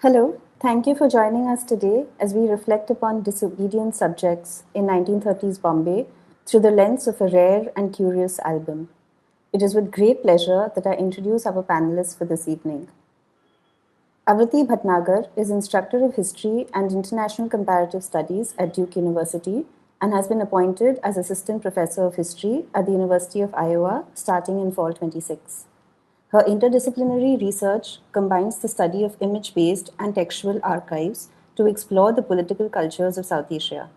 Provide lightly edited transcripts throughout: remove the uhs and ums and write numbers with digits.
Hello, thank you for joining us today as we reflect upon disobedient subjects in 1930s Bombay through the lens of a rare and curious album. It is with great pleasure that I introduce our panelists for this evening. Avrati Bhatnagar is Instructor of History and International Comparative Studies at Duke University and has been appointed as Assistant Professor of History at the University of Iowa starting in fall 26. Her interdisciplinary research combines the study of image-based and textual archives to explore the political cultures of South Asia.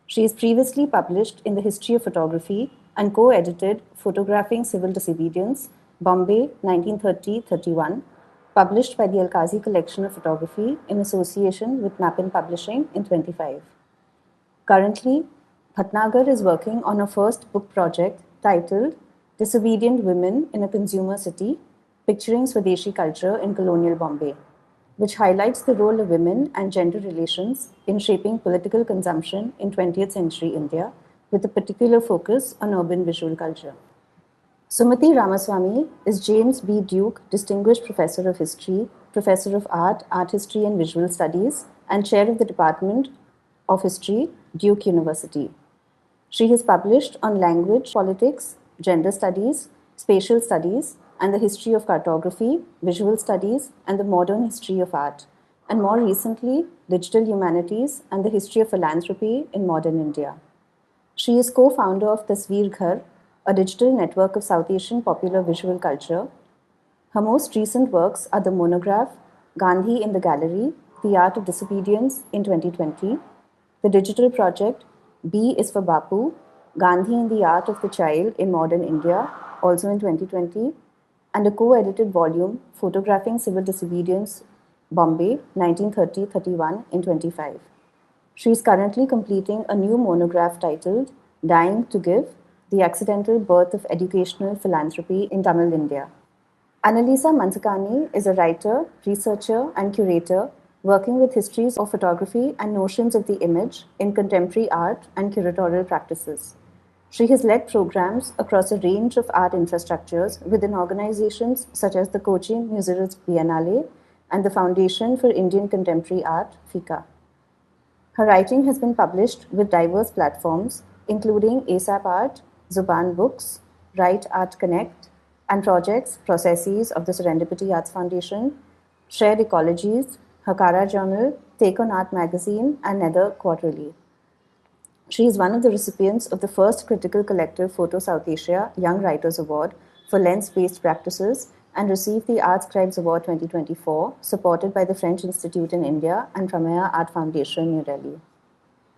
She has previously published in the History of Photography and co-edited Photographing Civil Disobedience, Bombay 1930-31, published by the Alkazi Collection of Photography in association with Mappin Publishing in 25. Currently, Bhatnagar is working on a first book project titled Disobedient Women in a Consumer City, Picturing Swadeshi Culture in Colonial Bombay, which highlights the role of women and gender relations in shaping political consumption in 20th century India, with a particular focus on urban visual culture. Sumathi Ramaswamy is James B. Duke Distinguished Professor of History, Professor of Art, Art History and Visual Studies, and Chair of the Department of History, Duke University. She has published on language, politics, gender studies, spatial studies, and the history of cartography, visual studies, and the modern history of art, and more recently, digital humanities and the history of philanthropy in modern India. She is co-founder of Tasveer Ghar, a digital network of South Asian popular visual culture. Her most recent works are the monograph Gandhi in the Gallery, The Art of Disobedience in 2020, the digital project B is for Bapu, Gandhi in the Art of the Child in Modern India, also in 2020, and a co-edited volume, Photographing Civil Disobedience, Bombay, 1930-31 in 25. She is currently completing a new monograph titled Dying to Give, The Accidental Birth of Educational Philanthropy in Tamil India. Annalisa Mansukhani is a writer, researcher, and curator working with histories of photography and notions of the image in contemporary art and curatorial practices. She has led programs across a range of art infrastructures within organizations such as the Cochin Museums Biennale and the Foundation for Indian Contemporary Art, FICA. Her writing has been published with diverse platforms, including ASAP Art, Zuban Books, Write Art Connect, and projects, processes of the Serendipity Arts Foundation, Shared Ecologies, Hakara Journal, Take on Art Magazine, and Nether Quarterly. She is one of the recipients of the first Critical Collective Photo South Asia Young Writers Award for lens-based practices and received the Art Scribes Award 2024, supported by the French Institute in India and Ramaya Art Foundation, New Delhi.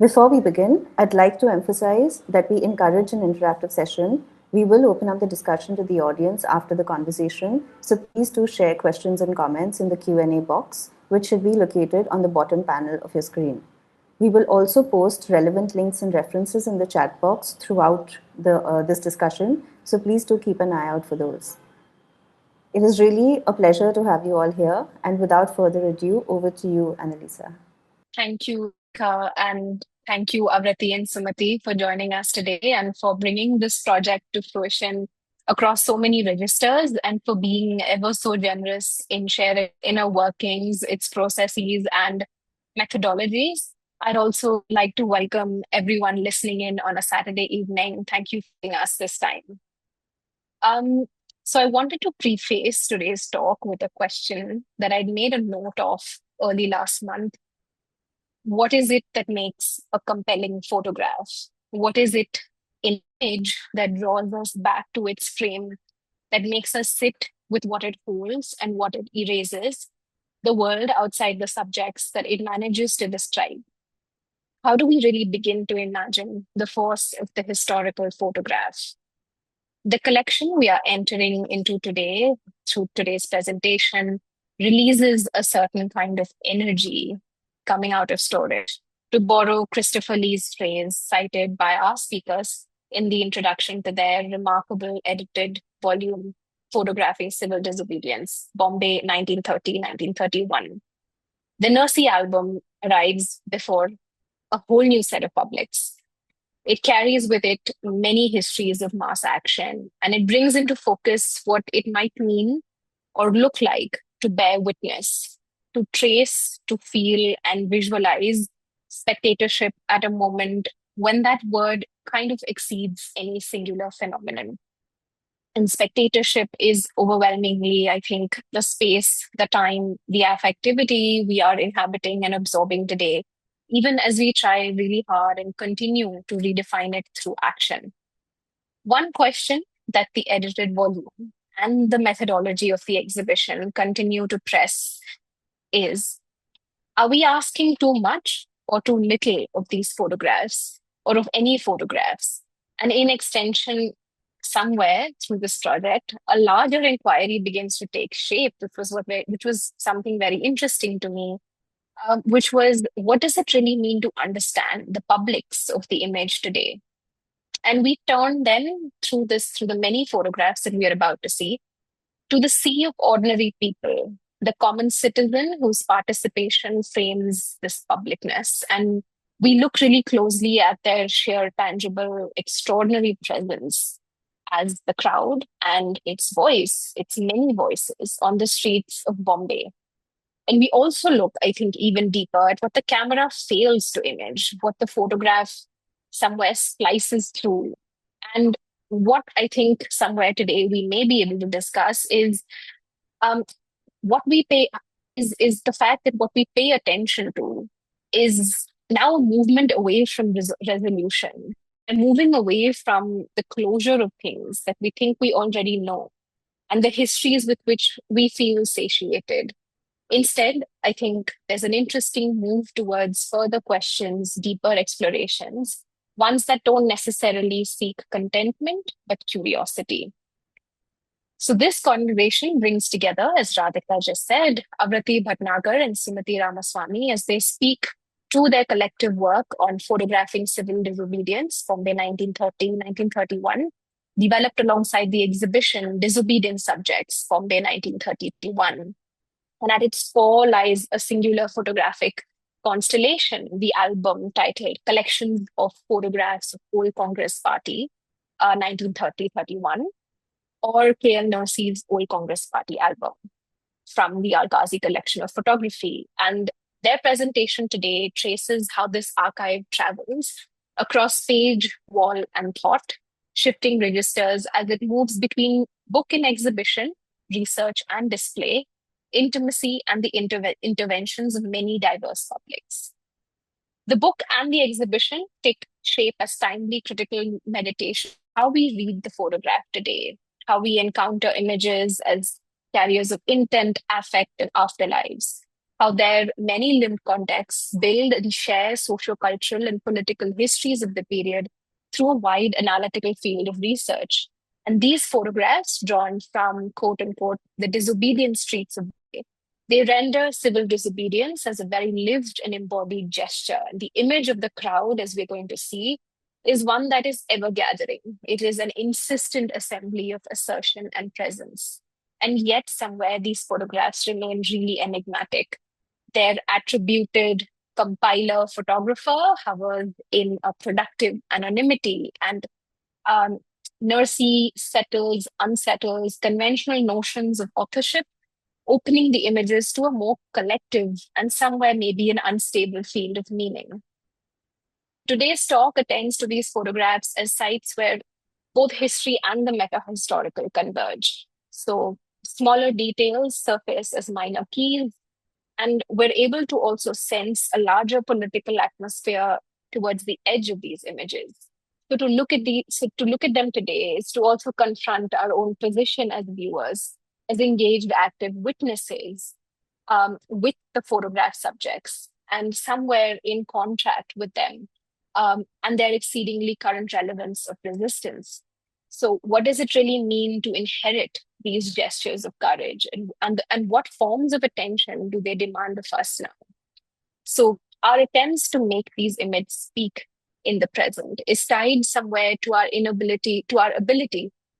Before we begin, I'd like to emphasize that we encourage an interactive session. We will open up the discussion to the audience after the conversation, so please do share questions and comments in the Q&A box, which should be located on the bottom panel of your screen. We will also post relevant links and references in the chat box throughout this discussion, so please do keep an eye out for those. It is really a pleasure to have you all here, and without further ado, over to you, Annalisa. Thank you, Ka, and thank you, Avrati and Sumathi, for joining us today and for bringing this project to fruition across so many registers and for being ever so generous in sharing inner workings, its processes, and methodologies. I'd also like to welcome everyone listening in on a Saturday evening. Thank you for joining us this time. So I wanted to preface today's talk with a question that I'd made a note of early last month. What is it that makes a compelling photograph? What is it in image that draws us back to its frame, that makes us sit with what it holds and what it erases, the world outside the subjects that it manages to describe? How do we really begin to imagine the force of the historical photograph? The collection we are entering into today, through today's presentation, releases a certain kind of energy coming out of storage. To borrow Christopher Lee's phrase cited by our speakers in the introduction to their remarkable edited volume, Photographing Civil Disobedience, Bombay 1930-1931. The Nursey album arrives before a whole new set of publics. It carries with it many histories of mass action, and it brings into focus what it might mean or look like to bear witness to trace, to feel, and visualize spectatorship at a moment when that word kind of exceeds any singular phenomenon. And spectatorship is overwhelmingly, I think, the space, the time, the affectivity we are inhabiting and absorbing today, even as we try really hard and continue to redefine it through action. One question that the edited volume and the methodology of the exhibition continue to press is, are we asking too much or too little of these photographs or of any photographs? And in extension, somewhere through this project, a larger inquiry begins to take shape, which was something very interesting to me, which was, what does it really mean to understand the publics of the image today? And we turn then through the many photographs that we are about to see, to the sea of ordinary people, the common citizen whose participation frames this publicness. And we look really closely at their sheer, tangible, extraordinary presence as the crowd and its voice, its many voices on the streets of Bombay. And we also look, I think, even deeper at what the camera fails to image, what the photograph somewhere splices through. And what I think somewhere today we may be able to discuss is um, what we pay is the fact that what we pay attention to is now a movement away from resolution and moving away from the closure of things that we think we already know and the histories with which we feel satiated. Instead, I think there's an interesting move towards further questions, deeper explorations, ones that don't necessarily seek contentment, but curiosity. So this conversation brings together, as Radhika just said, Avrati Bhatnagar and Sumathi Ramaswamy as they speak to their collective work on photographing civil disobedience from the 1930-1931, developed alongside the exhibition Disobedient Subjects from the 1931. And at its core lies a singular photographic constellation, the album titled Collections of Photographs of Old Congress Party, 1930-31, or KL Nursey's Old Congress Party album from the Alkazi Collection of Photography. And their presentation today traces how this archive travels across page, wall, and thought, shifting registers as it moves between book and exhibition, research and display, intimacy, and the interventions of many diverse publics. The book and the exhibition take shape as timely critical meditation, how we read the photograph today, how we encounter images as carriers of intent, affect, and afterlives, how their many linked contexts build and share sociocultural and political histories of the period through a wide analytical field of research. And these photographs, drawn from quote unquote the disobedient streets of Bombay, they render civil disobedience as a very lived and embodied gesture. And the image of the crowd, as we're going to see, is one that is ever gathering. It is an insistent assembly of assertion and presence. And yet, somewhere, these photographs remain really enigmatic. Their attributed compiler photographer hovers in a productive anonymity, and Nursey settles, unsettles conventional notions of authorship, opening the images to a more collective and somewhere maybe an unstable field of meaning. Today's talk attends to these photographs as sites where both history and the meta-historical converge. So smaller details surface as minor keys, and we're able to also sense a larger political atmosphere towards the edge of these images. So to look at them today is to also confront our own position as viewers, as engaged active witnesses with the photograph subjects, and somewhere in contract with them, and their exceedingly current relevance of resistance. So what does it really mean to inherit these gestures of courage, and what forms of attention do they demand of us now? So our attempts to make these images speak in the present is tied somewhere to our ability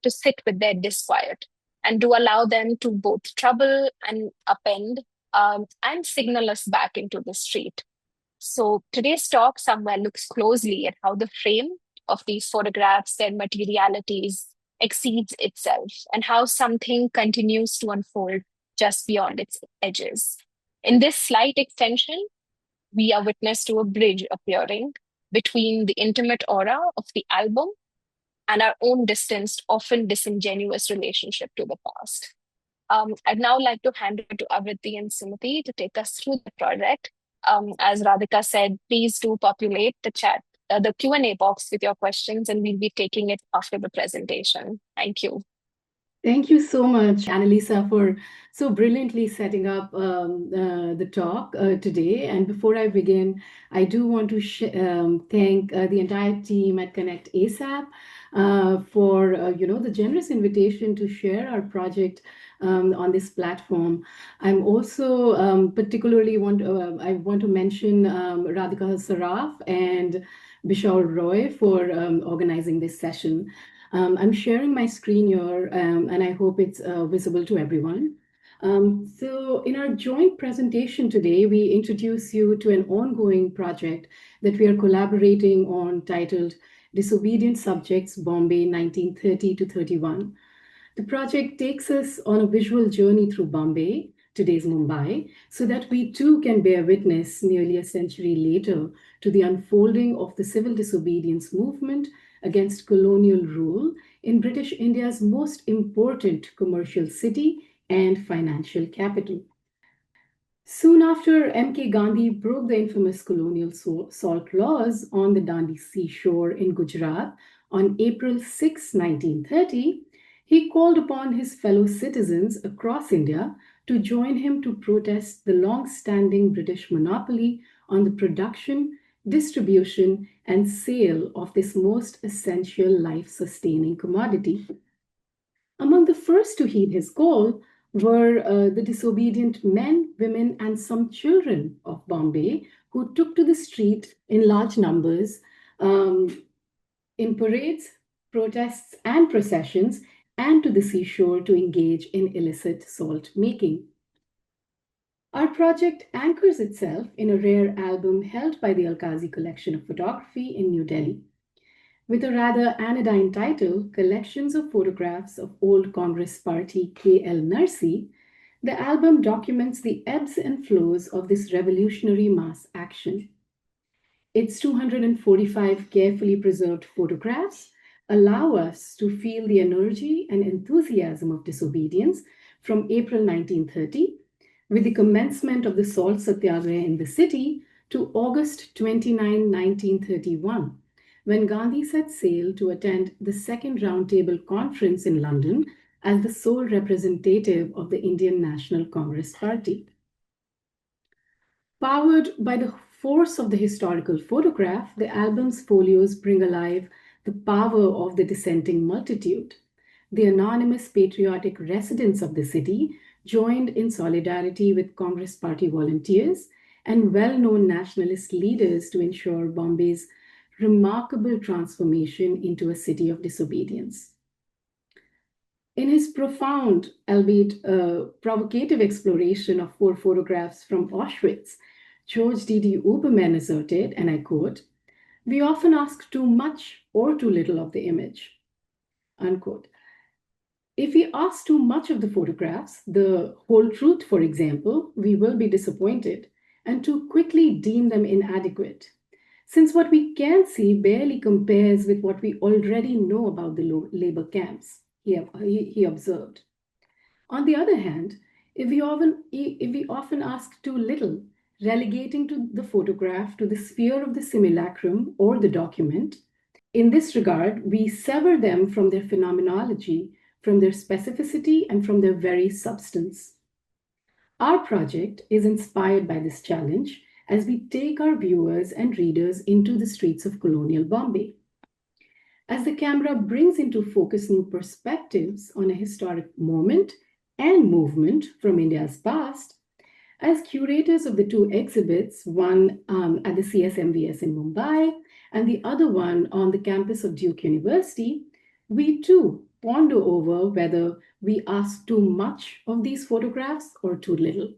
to sit with their disquiet and to allow them to both trouble and upend, and signal us back into the street. So today's talk somewhere looks closely at how the frame of these photographs, their materialities, exceeds itself, and how something continues to unfold just beyond its edges. In this slight extension, we are witness to a bridge appearing between the intimate aura of the album and our own distanced, often disingenuous relationship to the past. I'd now like to hand it to Avrati and Sumathi to take us through the project. As Radhika said, please do populate the chat, the Q&A box with your questions, and we'll be taking it after the presentation. Thank you. Thank you so much, Annalisa, for so brilliantly setting up the talk today. And before I begin, I do want to thank the entire team at Connect ASAP for the generous invitation to share our project on this platform. I'm also particularly I want to mention Radhika Saraf and Bishal Roy for organizing this session. I'm sharing my screen here, and I hope it's visible to everyone. So in our joint presentation today, we introduce you to an ongoing project that we are collaborating on titled Disobedient Subjects, Bombay 1930 to 31. The project takes us on a visual journey through Bombay, today's Mumbai, so that we too can bear witness nearly a century later to the unfolding of the civil disobedience movement against colonial rule in British India's most important commercial city and financial capital. Soon after M.K. Gandhi broke the infamous colonial salt laws on the Dandi seashore in Gujarat on April 6, 1930, he called upon his fellow citizens across India to join him to protest the long-standing British monopoly on the production, distribution, and sale of this most essential life-sustaining commodity. Among the first to heed his call were the disobedient men, women, and some children of Bombay who took to the street in large numbers in parades, protests, and processions, and to the seashore to engage in illicit salt making. Our project anchors itself in a rare album held by the Alkazi Collection of Photography in New Delhi. With a rather anodyne title, Collections of Photographs of Old Congress Party K.L. Nursey, the album documents the ebbs and flows of this revolutionary mass action. Its 245 carefully preserved photographs allow us to feel the energy and enthusiasm of disobedience from April 1930, with the commencement of the salt satyagraha in the city, to August 29, 1931, when Gandhi set sail to attend the Second Roundtable Conference in London as the sole representative of the Indian National Congress Party. Powered by the force of the historical photograph, the album's folios bring alive the power of the dissenting multitude. The anonymous patriotic residents of the city joined in solidarity with Congress Party volunteers and well-known nationalist leaders to ensure Bombay's remarkable transformation into a city of disobedience. In his profound, albeit provocative exploration of 4 photographs from Auschwitz, George D.D. Uberman asserted, and I quote, "We often ask too much or too little of the image," unquote. If we ask too much of the photographs, the whole truth, for example, we will be disappointed and too quickly deem them inadequate, since what we can see barely compares with what we already know about the labor camps, he observed. On the other hand, if we often ask too little, relegating to the photograph to the sphere of the simulacrum or the document, in this regard, we sever them from their phenomenology, from their specificity, and from their very substance. Our project is inspired by this challenge as we take our viewers and readers into the streets of colonial Bombay. As the camera brings into focus new perspectives on a historic moment and movement from India's past, as curators of the 2 exhibits, one at the CSMVS in Mumbai and the other one on the campus of Duke University, we too ponder over whether we ask too much of these photographs or too little.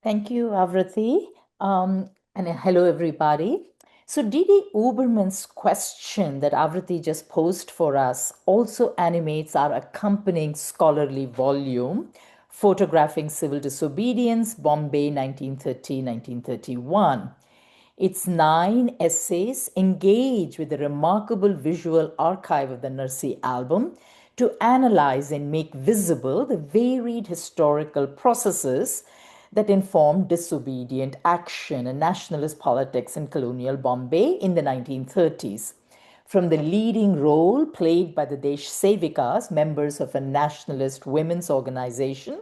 Thank you, Avrati. And hello, everybody. So D.D. Uberman's question that Avrati just posed for us also animates our accompanying scholarly volume, Photographing Civil Disobedience, Bombay, 1930-1931. Its 9 essays engage with the remarkable visual archive of the Nursey album to analyze and make visible the varied historical processes that informed disobedient action and nationalist politics in colonial Bombay in the 1930s. From the leading role played by the Desh Sevikas, members of a nationalist women's organization,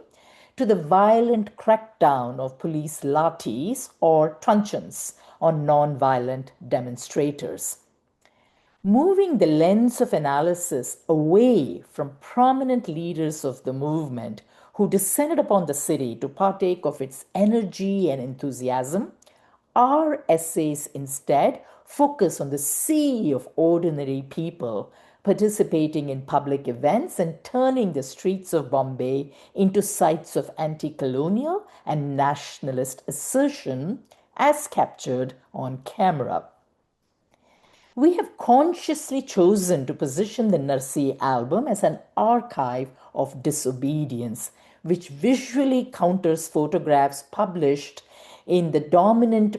to the violent crackdown of police lathis or truncheons on non-violent demonstrators. Moving the lens of analysis away from prominent leaders of the movement who descended upon the city to partake of its energy and enthusiasm, our essays instead focus on the sea of ordinary people participating in public events and turning the streets of Bombay into sites of anti-colonial and nationalist assertion as captured on camera. We have consciously chosen to position the Nursey album as an archive of disobedience, which visually counters photographs published in the dominant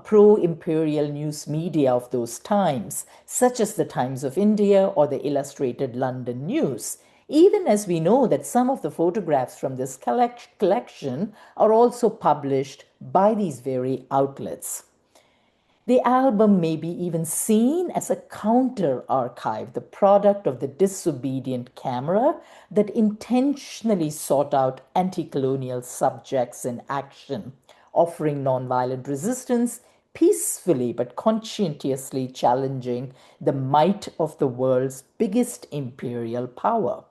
pro-imperial news media of those times, such as the Times of India or the Illustrated London News, even as we know that some of the photographs from this collection are also published by these very outlets. The album may be even seen as a counter-archive, the product of the disobedient camera that intentionally sought out anti-colonial subjects in action, offering nonviolent resistance, peacefully but conscientiously challenging the might of the world's biggest imperial power.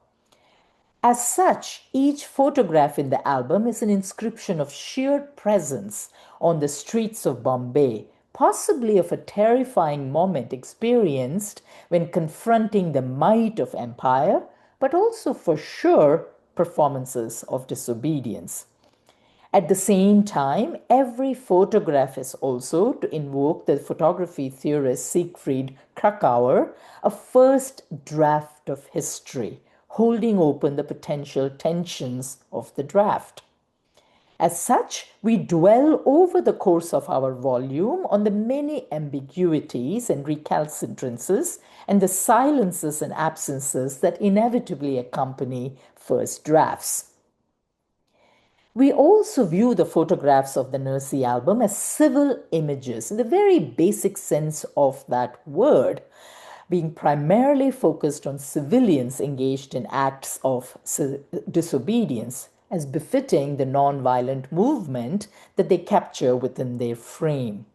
As such, each photograph in the album is an inscription of sheer presence on the streets of Bombay, possibly of a terrifying moment experienced when confronting the might of empire, but also for sure performances of disobedience. At the same time, every photograph is also, to invoke the photography theorist Siegfried Kracauer, a first draft of history, holding open the potential tensions of the draft. As such, we dwell over the course of our volume on the many ambiguities and recalcitrances and the silences and absences that inevitably accompany first drafts. We also view the photographs of the Nursey album as civil images in the very basic sense of that word, being primarily focused on civilians engaged in acts of disobedience, as befitting the non-violent movement that they capture within their frame.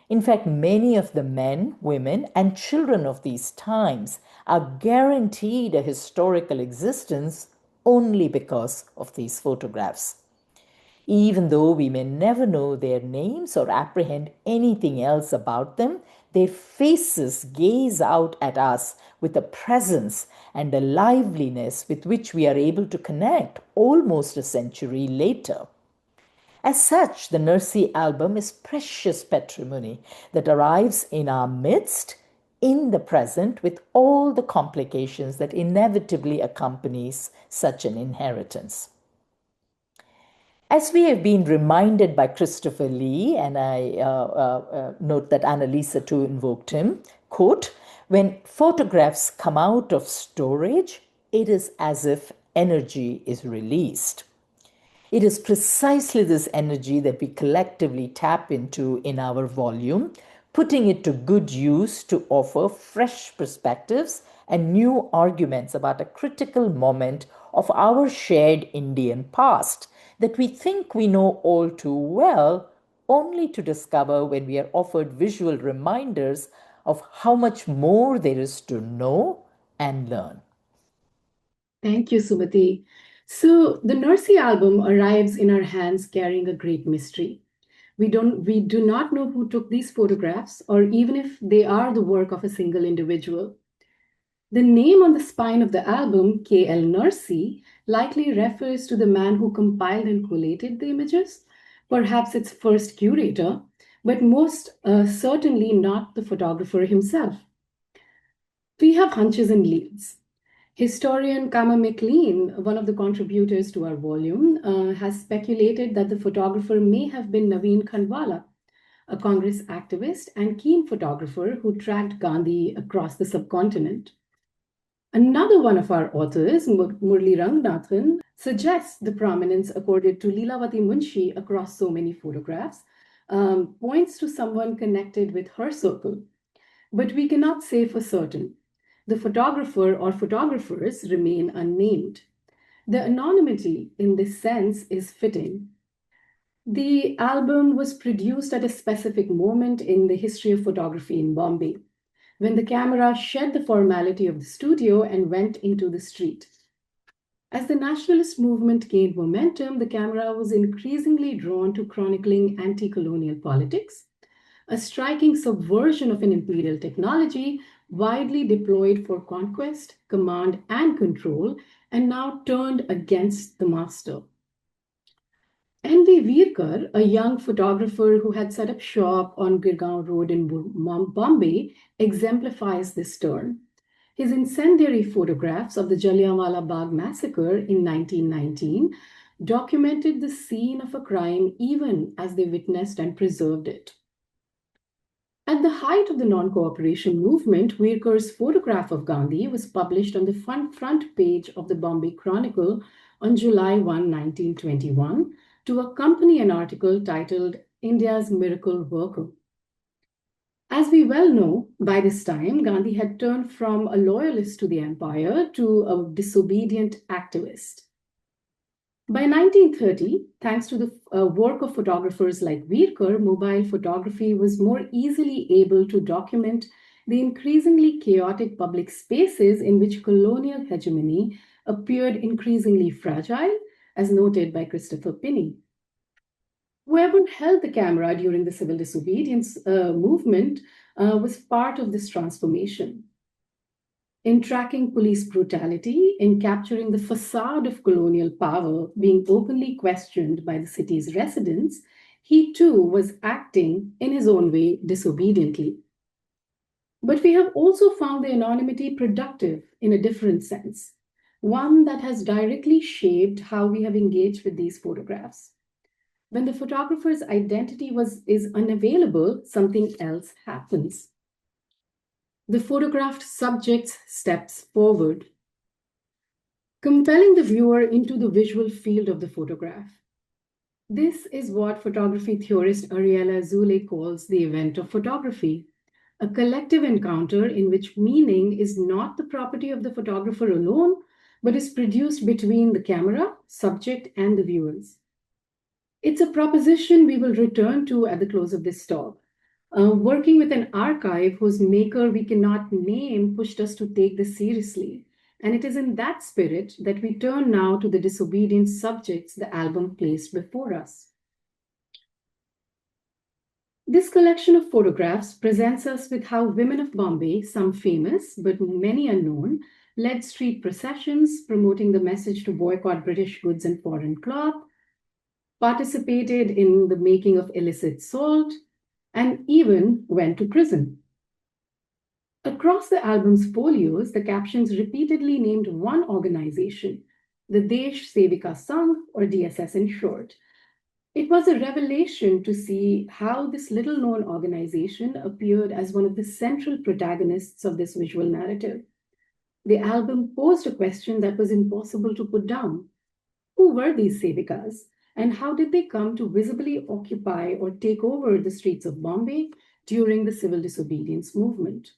In fact, many of the men, women, and children of these times are guaranteed a historical existence only because of these photographs. Even though we may never know their names or apprehend anything else about them, their faces gaze out at us with a presence and a liveliness with which we are able to connect almost a century later. As such, the Nursey album is precious patrimony that arrives in our midst in the present with all the complications that inevitably accompanies such an inheritance. As we have been reminded by Christopher Lee, and I note that Annalisa too invoked him, quote, when photographs come out of storage, it is as if energy is released. It is precisely this energy that we collectively tap into in our volume, putting it to good use to offer fresh perspectives and new arguments about a critical moment of our shared Indian past that we think we know all too well, only to discover when we are offered visual reminders of how much more there is to know and learn. Thank you, Sumathi. So the Nursey album arrives in our hands carrying a great mystery. We do not know who took these photographs or even if they are the work of a single individual. The name on the spine of the album, K.L. Nursey, likely refers to the man who compiled and collated the images, perhaps its first curator, but most certainly not the photographer himself. We have hunches and leads. Historian Kama McLean, one of the contributors to our volume, has speculated that the photographer may have been Naveen Khandwala, a Congress activist and keen photographer who tracked Gandhi across the subcontinent. Another one of our authors, Murli Ranganathan, suggests the prominence accorded to Leelavati Munshi across so many photographs points to someone connected with her circle. But we cannot say for certain. The photographer or photographers remain unnamed. The anonymity in this sense is fitting. The album was produced at a specific moment in the history of photography in Bombay, when the camera shed the formality of the studio and went into the street. As the nationalist movement gained momentum, the camera was increasingly drawn to chronicling anti-colonial politics, a striking subversion of an imperial technology widely deployed for conquest, command, and control, and now turned against the master. N.V. Virkar, a young photographer who had set up shop on Girgaon Road in Bombay, exemplifies this turn. His incendiary photographs of the Jallianwala Bagh massacre in 1919 documented the scene of a crime even as they witnessed and preserved it. At the height of the non-cooperation movement, Virkar's photograph of Gandhi was published on the front page of the Bombay Chronicle on July 1, 1921, to accompany an article titled India's Miracle Worker. As we well know, by this time, Gandhi had turned from a loyalist to the empire to a disobedient activist. By 1930, thanks to the work of photographers like Virkar, mobile photography was more easily able to document the increasingly chaotic public spaces in which colonial hegemony appeared increasingly fragile, as noted by Christopher Pinney. Whoever held the camera during the civil disobedience movement was part of this transformation. In tracking police brutality, in capturing the facade of colonial power being openly questioned by the city's residents, he too was acting in his own way disobediently. But we have also found the anonymity productive in a different sense, one that has directly shaped how we have engaged with these photographs. When the photographer's identity is unavailable, something else happens. The photographed subject steps forward, compelling the viewer into the visual field of the photograph. This is what photography theorist Ariella Zule calls the event of photography, a collective encounter in which meaning is not the property of the photographer alone, but is produced between the camera, subject, and the viewers. It's a proposition we will return to at the close of this talk. Working with an archive whose maker we cannot name pushed us to take this seriously. And it is in that spirit that we turn now to the disobedient subjects the album placed before us. This collection of photographs presents us with how women of Bombay, some famous but many unknown, led street processions promoting the message to boycott British goods and foreign cloth, participated in the making of illicit salt, and even went to prison. Across the album's folios, the captions repeatedly named one organization, the Desh Sevika Sangh, or DSS in short. It was a revelation to see how this little-known organization appeared as one of the central protagonists of this visual narrative. The album posed a question that was impossible to put down. Who were these Sevikas? And how did they come to visibly occupy or take over the streets of Bombay during the civil disobedience movement?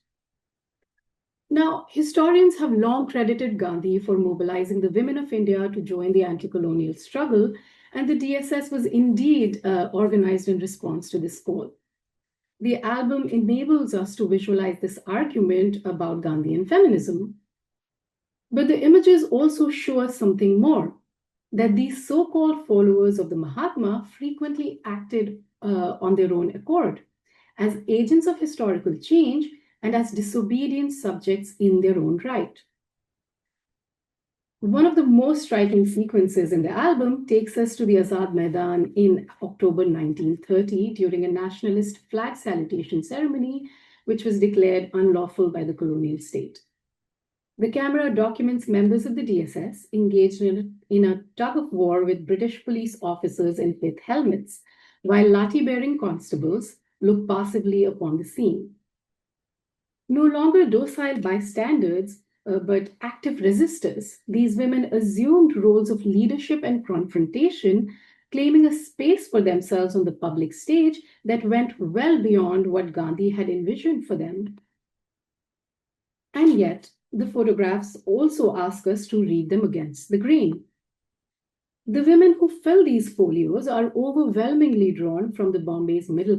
Now, historians have long credited Gandhi for mobilizing the women of India to join the anti-colonial struggle, and the DSS was indeed organized in response to this call. The album enables us to visualize this argument about Gandhian feminism. But the images also show us something more, that these so-called followers of the Mahatma frequently acted on their own accord, as agents of historical change and as disobedient subjects in their own right. One of the most striking sequences in the album takes us to the Azad Maidan in October 1930 during a nationalist flag salutation ceremony, which was declared unlawful by the colonial state. The camera documents members of the DSS engaged in a tug of war with British police officers in pith helmets, while lathi-bearing constables look passively upon the scene. No longer docile bystanders, but active resistors, these women assumed roles of leadership and confrontation, claiming a space for themselves on the public stage that went well beyond what Gandhi had envisioned for them. And yet, the photographs also ask us to read them against the grain. The women who fill these folios are overwhelmingly drawn from Bombay's middle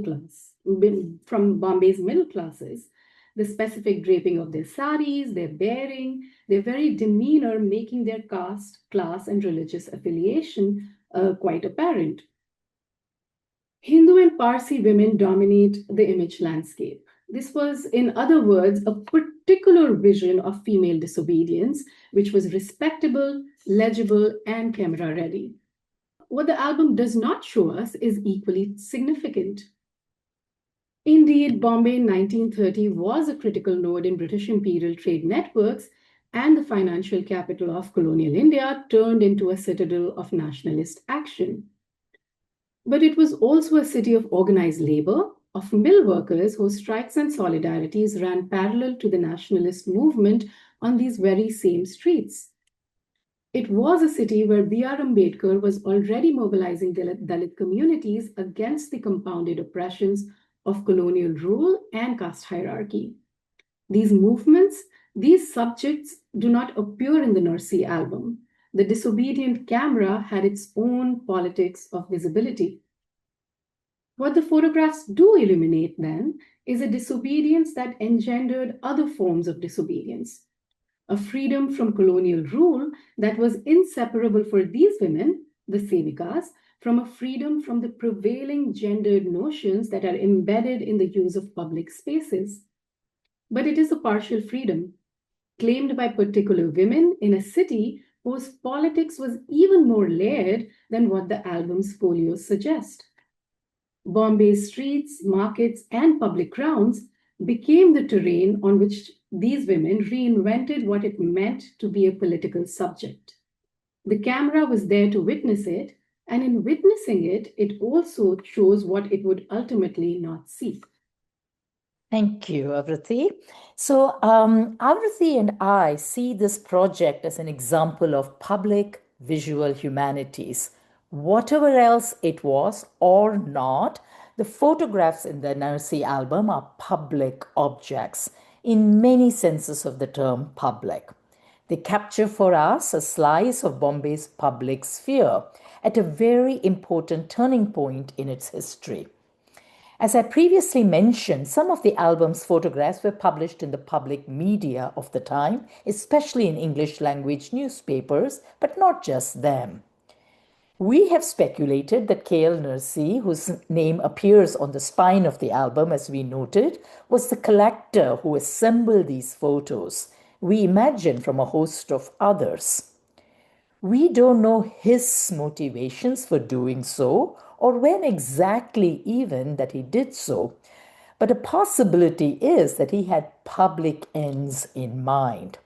classes. The specific draping of their saris, their bearing, their very demeanor making their caste, class, and religious affiliation quite apparent. Hindu and Parsi women dominate the image landscape. This was, in other words, a particular vision of female disobedience, which was respectable, legible, and camera ready. What the album does not show us is equally significant. Indeed, Bombay in 1930 was a critical node in British imperial trade networks, and the financial capital of colonial India turned into a citadel of nationalist action. But it was also a city of organized labor, of mill workers whose strikes and solidarities ran parallel to the nationalist movement on these very same streets. It was a city where B.R. Ambedkar was already mobilizing Dalit communities against the compounded oppressions of colonial rule and caste hierarchy. These movements, these subjects do not appear in the Nursey album. The disobedient camera had its own politics of visibility. What the photographs do illuminate, then, is a disobedience that engendered other forms of disobedience. A freedom from colonial rule that was inseparable for these women, the Sevikas, from a freedom from the prevailing gendered notions that are embedded in the use of public spaces. But it is a partial freedom, claimed by particular women in a city whose politics was even more layered than what the album's folios suggest. Bombay's streets, markets, and public grounds became the terrain on which these women reinvented what it meant to be a political subject. The camera was there to witness it, and in witnessing it, it also shows what it would ultimately not see. Thank you, Avrati. So, Avrati and I see this project as an example of public visual humanities. Whatever else it was or not, the photographs in the Nursey album are public objects in many senses of the term public. They capture for us a slice of Bombay's public sphere at a very important turning point in its history. As I previously mentioned, some of the album's photographs were published in the public media of the time, especially in English language newspapers, but not just them. We have speculated that K.L. Nursey, whose name appears on the spine of the album, as we noted, was the collector who assembled these photos. We imagine from a host of others. We don't know his motivations for doing so or when exactly even that he did so. But a possibility is that he had public ends in mind.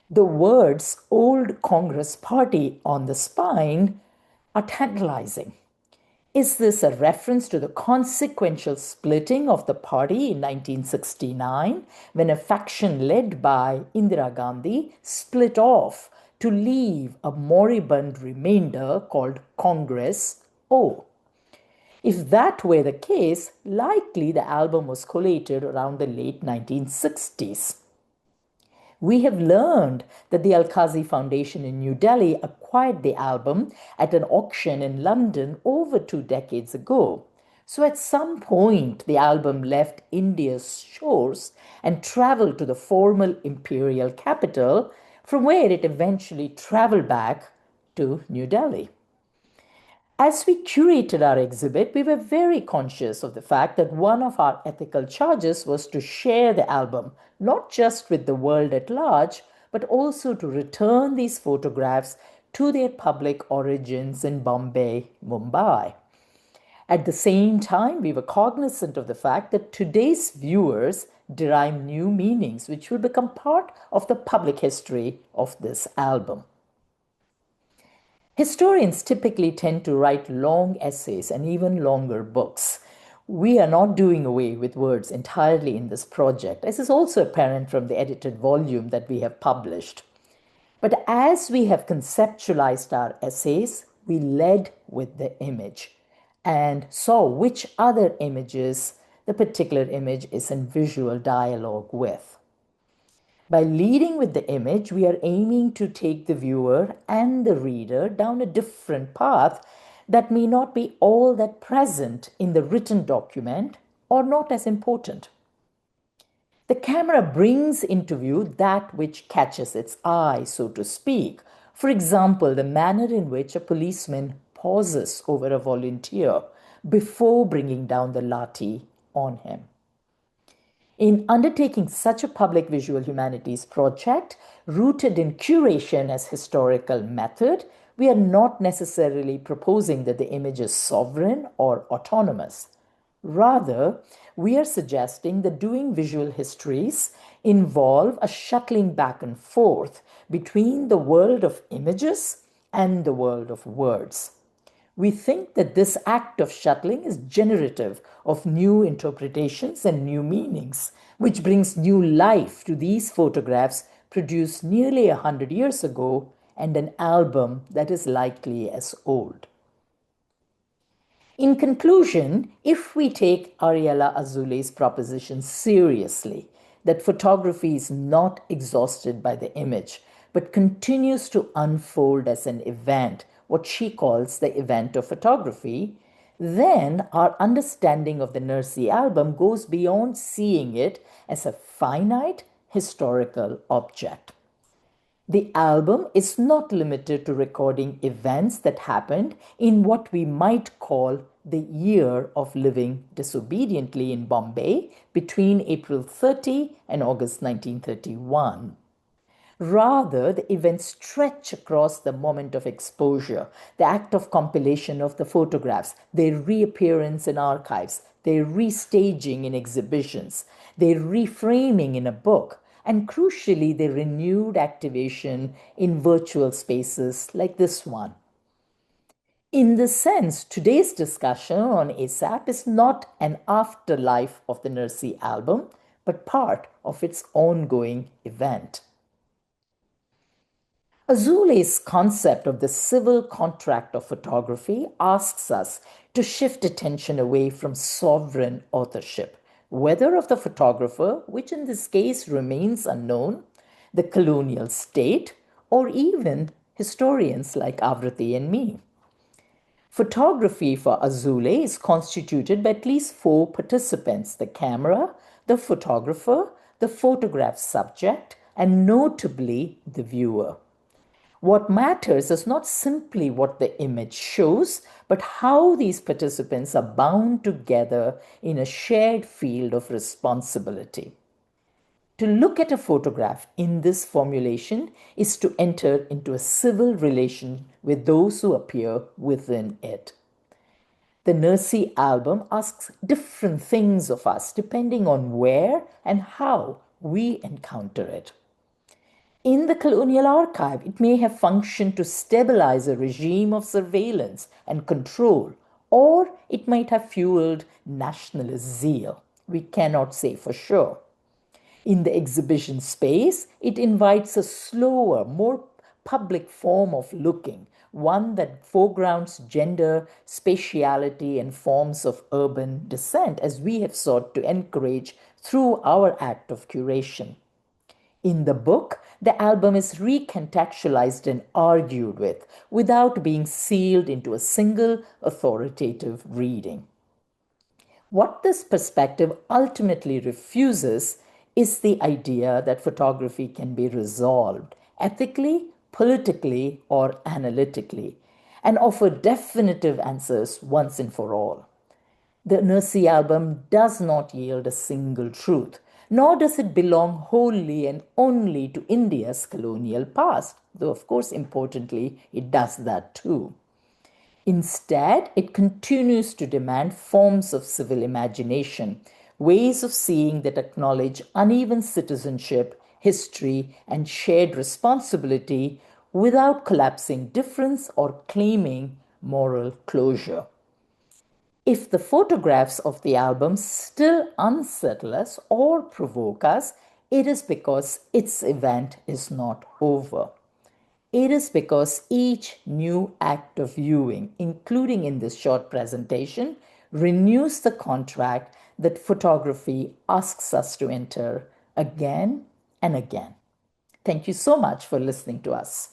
The words Old Congress Party on the spine are tantalizing. Is this a reference to the consequential splitting of the party in 1969 when a faction led by Indira Gandhi split off to leave a moribund remainder called Congress O? If that were the case, likely the album was collated around the late 1960s. We have learned that the Alkazi Foundation in New Delhi acquired the album at an auction in London over 2 decades ago. So at some point, the album left India's shores and traveled to the former imperial capital, from where it eventually traveled back to New Delhi. As we curated our exhibit, we were very conscious of the fact that one of our ethical charges was to share the album, not just with the world at large, but also to return these photographs to their public origins in Bombay, Mumbai. At the same time, we were cognizant of the fact that today's viewers derive new meanings, which will become part of the public history of this album. Historians typically tend to write long essays and even longer books. We are not doing away with words entirely in this project, as is also apparent from the edited volume that we have published. But as we have conceptualized our essays, we led with the image and saw which other images the particular image is in visual dialogue with. By leading with the image, we are aiming to take the viewer and the reader down a different path that may not be all that present in the written document or not as important. The camera brings into view that which catches its eye, so to speak. For example, the manner in which a policeman pauses over a volunteer before bringing down the lathi on him. In undertaking such a public visual humanities project, rooted in curation as historical method, we are not necessarily proposing that the image is sovereign or autonomous. Rather, we are suggesting that doing visual histories involve a shuttling back and forth between the world of images and the world of words. We think that this act of shuttling is generative of new interpretations and new meanings, which brings new life to these photographs produced nearly 100 years ago and an album that is likely as old. In conclusion, if we take Ariella Azule's proposition seriously, that photography is not exhausted by the image, but continues to unfold as an event, what she calls the event of photography, then our understanding of the Nursey album goes beyond seeing it as a finite historical object. The album is not limited to recording events that happened in what we might call the year of living disobediently in Bombay between April 30 and August 1931. Rather, the events stretch across the moment of exposure, the act of compilation of the photographs, their reappearance in archives, their restaging in exhibitions, their reframing in a book, and crucially, their renewed activation in virtual spaces like this one. In this sense, today's discussion on ASAP is not an afterlife of the Nursey album, but part of its ongoing event. Azule's concept of the civil contract of photography asks us to shift attention away from sovereign authorship, whether of the photographer, which in this case remains unknown, the colonial state, or even historians like Avrati and me. Photography for Azule is constituted by at least 4 participants: the camera, the photographer, the photograph subject, and notably the viewer. What matters is not simply what the image shows, but how these participants are bound together in a shared field of responsibility. To look at a photograph in this formulation is to enter into a civil relation with those who appear within it. The Nursey album asks different things of us depending on where and how we encounter it. In the colonial archive, it may have functioned to stabilize a regime of surveillance and control, or it might have fueled nationalist zeal. We cannot say for sure. In the exhibition space, it invites a slower, more public form of looking, one that foregrounds gender, spatiality, and forms of urban descent, as we have sought to encourage through our act of curation. In the book, the album is recontextualized and argued with, without being sealed into a single authoritative reading. What this perspective ultimately refuses is the idea that photography can be resolved ethically, politically, or analytically, and offer definitive answers once and for all. The Nursey album does not yield a single truth, nor does it belong wholly and only to India's colonial past, though, of course, importantly, it does that too. Instead, it continues to demand forms of civil imagination, ways of seeing that acknowledge uneven citizenship, history, and shared responsibility without collapsing difference or claiming moral closure. If the photographs of the album still unsettle us or provoke us, it is because its event is not over. It is because each new act of viewing, including in this short presentation, renews the contract that photography asks us to enter again and again. Thank you so much for listening to us.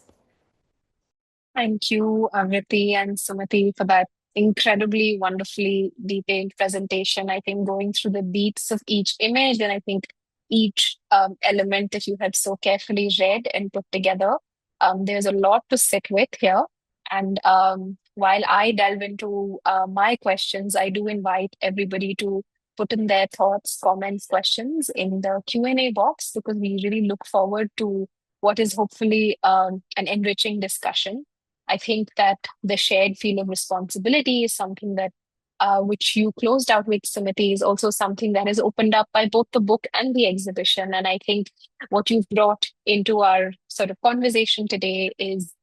Thank you, Avrati and Sumathi, for that incredibly wonderfully detailed presentation. I think going through the beats of each image, and I think each element that you had so carefully read and put together, there's a lot to sit with here. And while I delve into my questions, I do invite everybody to put in their thoughts, comments, questions in the Q&A box, because we really look forward to what is hopefully an enriching discussion. I think that the shared feel of responsibility is something that which you closed out with, Sumathi, is also something that is opened up by both the book and the exhibition. And I think what you've brought into our sort of conversation today is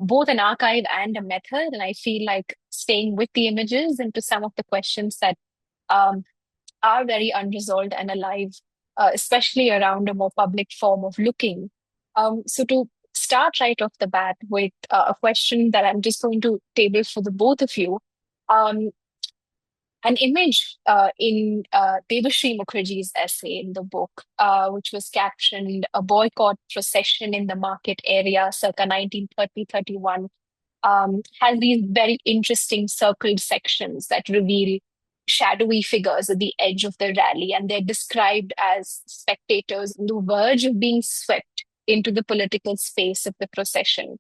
both an archive and a method. And I feel like staying with the images and to some of the questions that um, are very unresolved and alive, especially around a more public form of looking. So to start right off the bat with a question that I'm just going to table for the both of you. Um, an image in Devashri Mukherjee's essay in the book, which was captioned "A Boycott Procession in the Market Area circa 1930-31," has these very interesting circled sections that reveal shadowy figures at the edge of the rally, and they're described as spectators on the verge of being swept into the political space of the procession.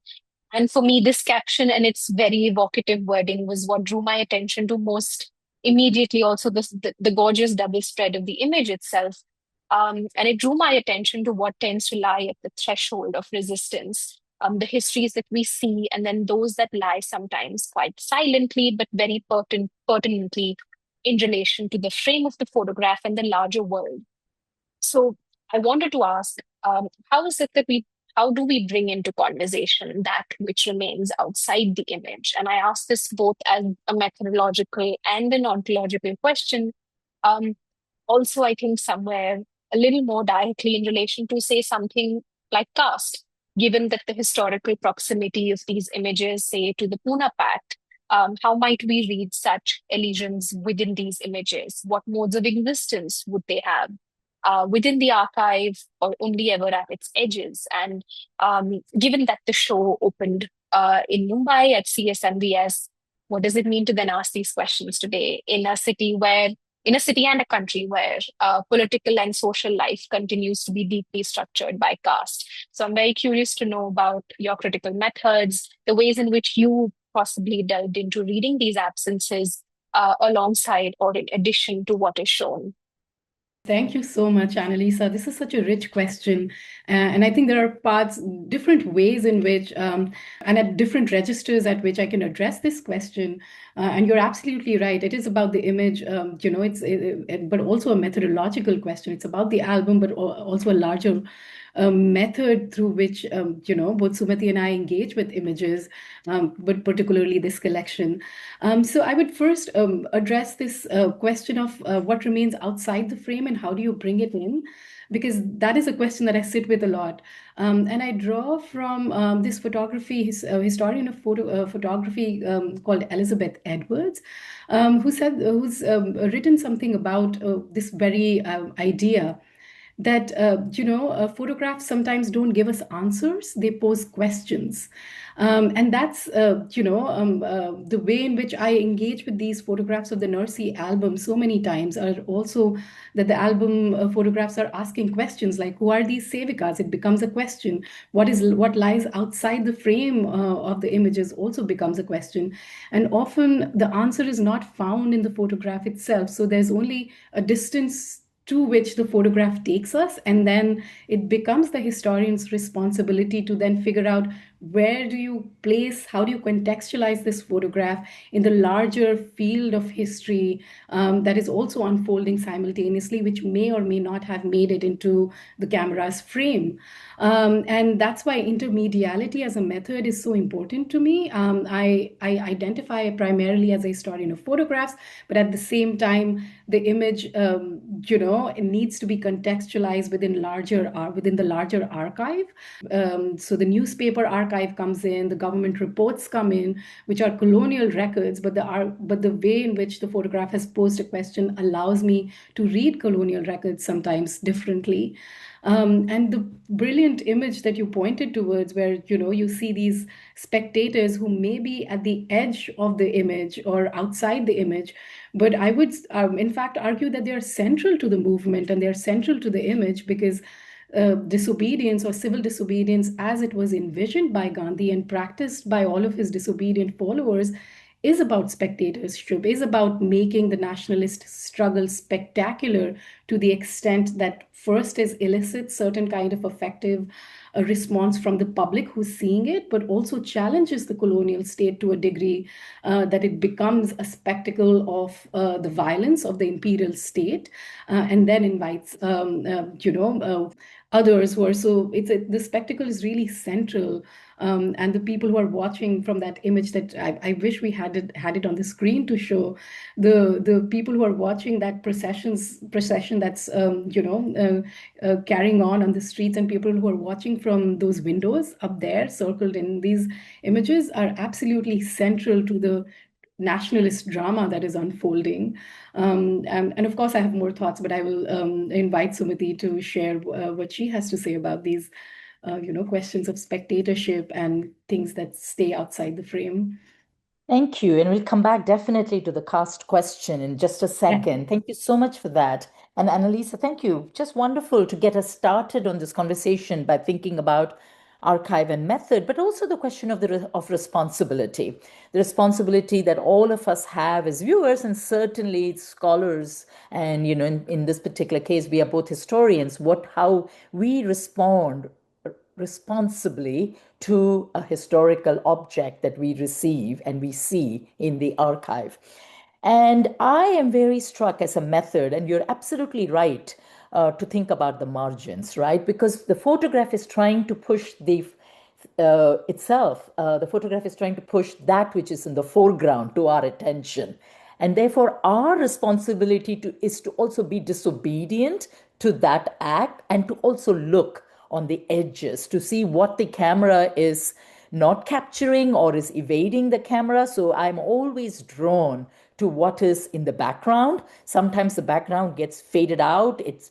And for me, this caption and its very evocative wording was what drew my attention to most immediately. Also, the gorgeous double spread of the image itself. And it drew my attention to what tends to lie at the threshold of resistance, the histories that we see, and then those that lie sometimes quite silently, but very pertinently in relation to the frame of the photograph and the larger world. So I wanted to ask, how is it that how do we bring into conversation that which remains outside the image? And I ask this both as a methodological and an ontological question. Also, I think somewhere a little more directly in relation to, say, something like caste, given that the historical proximity of these images, say, to the Pune Pact. How might we read such elisions within these images? What modes of existence would they have? Within the archive or only ever at its edges? And given that the show opened in Mumbai at CSMVS, what does it mean to then ask these questions today in a city and a country where political and social life continues to be deeply structured by caste? So I'm very curious to know about your critical methods, the ways in which you possibly delved into reading these absences alongside or in addition to what is shown. Thank you so much, Annalisa. This is such a rich question. And I think there are different ways in which, and at different registers at which I can address this question. And you're absolutely right. It is about the image, but also a methodological question. It's about the album, but also a larger method through which, both Sumathi and I engage with images, but particularly this collection. So I would first address this question of what remains outside the frame and how do you bring it in? Because that is a question that I sit with a lot. And I draw from this historian of photography called Elizabeth Edwards, who's written something about this very idea that photographs sometimes don't give us answers, they pose questions. And that's the way in which I engage with these photographs of the Nursey album so many times are also that the album photographs are asking questions like, who are these sevikas? It becomes a question. What lies outside the frame of the images also becomes a question. And often the answer is not found in the photograph itself. So there's only a distance to which the photograph takes us, and then it becomes the historian's responsibility to then figure out where do you place, how do you contextualize this photograph in the larger field of history that is also unfolding simultaneously, which may or may not have made it into the camera's frame. And that's why intermediality as a method is so important to me. I identify primarily as a historian of photographs, but at the same time, the image, it needs to be contextualized within the larger archive. So the newspaper archive comes in, the government reports come in, which are colonial records, but the way in which the photograph has posed a question allows me to read colonial records sometimes differently. And the brilliant image that you pointed towards, where you see these spectators who may be at the edge of the image or outside the image, but I would, in fact, argue that they are central to the movement and they are central to the image, because disobedience or civil disobedience, as it was envisioned by Gandhi and practiced by all of his disobedient followers, is about spectatorship, is about making the nationalist struggle spectacular to the extent that first is elicits certain kind of effective response from the public who's seeing it, but also challenges the colonial state to a degree that it becomes a spectacle of the violence of the imperial state, and then invites others who are the spectacle is really central. And the people who are watching from that image that I wish we had it on the screen to show, the people who are watching that procession that's carrying on the streets, and people who are watching from those windows up there circled in these images, are absolutely central to the nationalist drama that is unfolding. And of course, I have more thoughts, but I will invite Sumathi to share what she has to say about these, questions of spectatorship and things that stay outside the frame. Thank you. And we'll come back definitely to the cast question in just a second. Thank you so much for that. And Annalisa, thank you. Just wonderful to get us started on this conversation by thinking about archive and method, but also the question of responsibility, the responsibility that all of us have as viewers, and certainly scholars. And in this particular case, we are both historians. How we respond responsibly to a historical object that we receive and we see in the archive. And I am very struck as a method, and you're absolutely right to think about the margins, right? Because the photograph is trying to push the photograph is trying to push that which is in the foreground to our attention. And therefore, our responsibility is to also be disobedient to that act, and to also look on the edges to see what the camera is not capturing or is evading the camera. So I'm always drawn to what is in the background. Sometimes the background gets faded out. It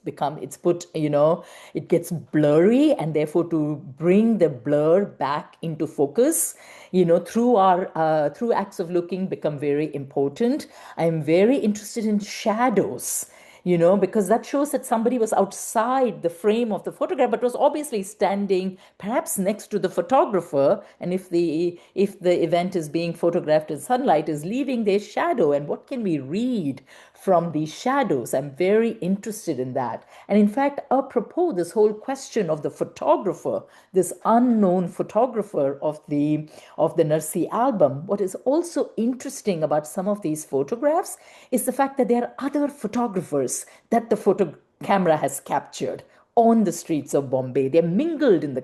gets blurry, and therefore to bring the blur back into focus, through acts of looking become very important. I'm very interested in shadows, because that shows that somebody was outside the frame of the photograph, but was obviously standing perhaps next to the photographer. And if the event is being photographed in sunlight, is leaving their shadow. And what can we read from these shadows? I'm very interested in that. And in fact, apropos this whole question of the photographer, this unknown photographer of the Nursey album, what is also interesting about some of these photographs is the fact that there are other photographers that the photo camera has captured on the streets of Bombay. They're mingled they're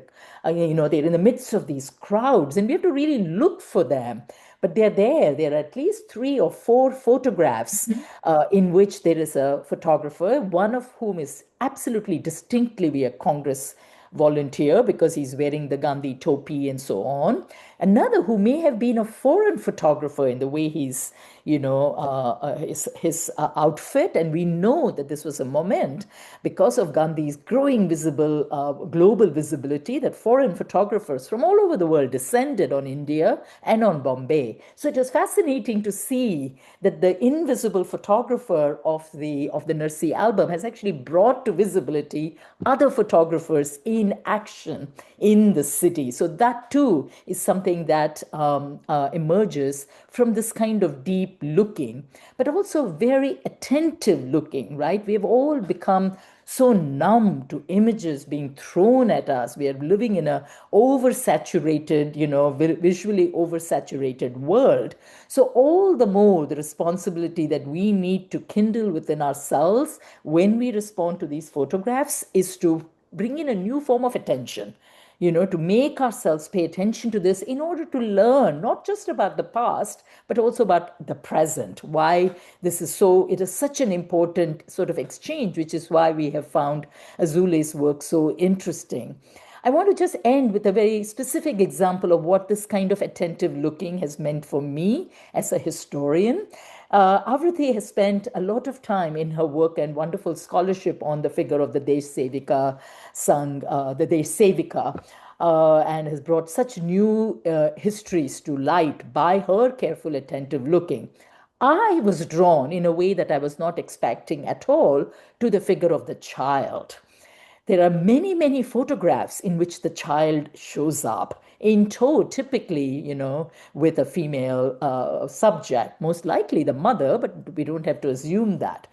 in the midst of these crowds, and we have to really look for them. But they're there. There are at least 3 or 4 photographs in which there is a photographer, one of whom is absolutely distinctly a Congress volunteer because he's wearing the Gandhi topi and so on. Another who may have been a foreign photographer in the way his outfit. And we know that this was a moment, because of Gandhi's growing global visibility, that foreign photographers from all over the world descended on India and on Bombay. So it was fascinating to see that the invisible photographer of the Nursey album has actually brought to visibility other photographers in action in the city. So that too is something that emerges from this kind of deep looking, but also very attentive looking, right? We have all become so numb to images being thrown at us. We are living in a oversaturated, visually oversaturated world. So all the more the responsibility that we need to kindle within ourselves when we respond to these photographs is to bring in a new form of attention, to make ourselves pay attention to this in order to learn not just about the past, but also about the present. Why it is such an important sort of exchange, which is why we have found Azule's work so interesting. I want to just end with a very specific example of what this kind of attentive looking has meant for me as a historian. Avrati has spent a lot of time in her work and wonderful scholarship on the figure of the Desh Sevika the Desh Sevika, and has brought such new histories to light by her careful, attentive looking. I was drawn in a way that I was not expecting at all to the figure of the child. There are many, many photographs in which the child shows up in tow, typically, with a female subject, most likely the mother, but we don't have to assume that.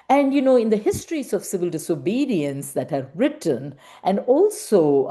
And, in the histories of civil disobedience that are written and also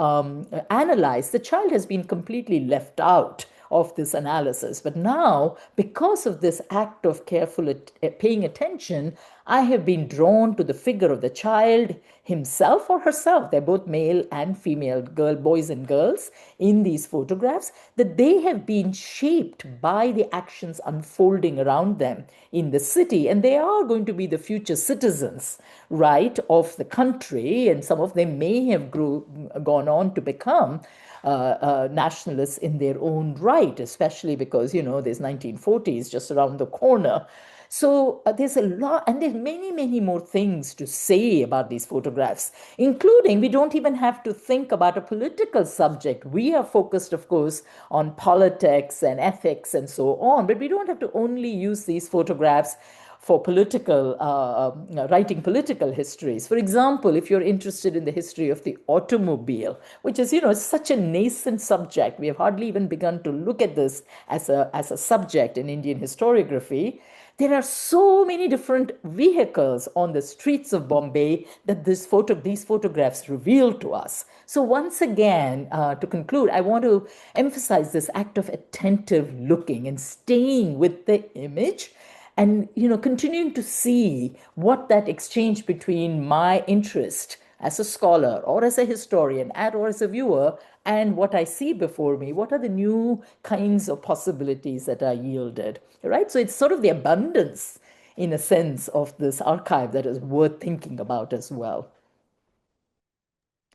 analyzed, the child has been completely left out of this analysis. But now, because of this act of careful paying attention, I have been drawn to the figure of the child himself or herself. They're both male and female, boys and girls in these photographs, that they have been shaped by the actions unfolding around them in the city. And they are going to be the future citizens, right, of the country. And some of them may have gone on to become nationalists in their own right, especially because, there's 1940s just around the corner. So there's a lot, and there's many, many more things to say about these photographs, including we don't even have to think about a political subject. We are focused, of course, on politics and ethics and so on, but we don't have to only use these photographs for writing political histories. For example, if you're interested in the history of the automobile, which is, such a nascent subject, we have hardly even begun to look at this as a subject in Indian historiography. There are so many different vehicles on the streets of Bombay that these photographs reveal to us. So once again, to conclude, I want to emphasize this act of attentive looking and staying with the image and continuing to see what that exchange between my interest as a scholar or as a historian or as a viewer and what I see before me, what are the new kinds of possibilities that are yielded, right? So it's sort of the abundance, in a sense, of this archive that is worth thinking about as well.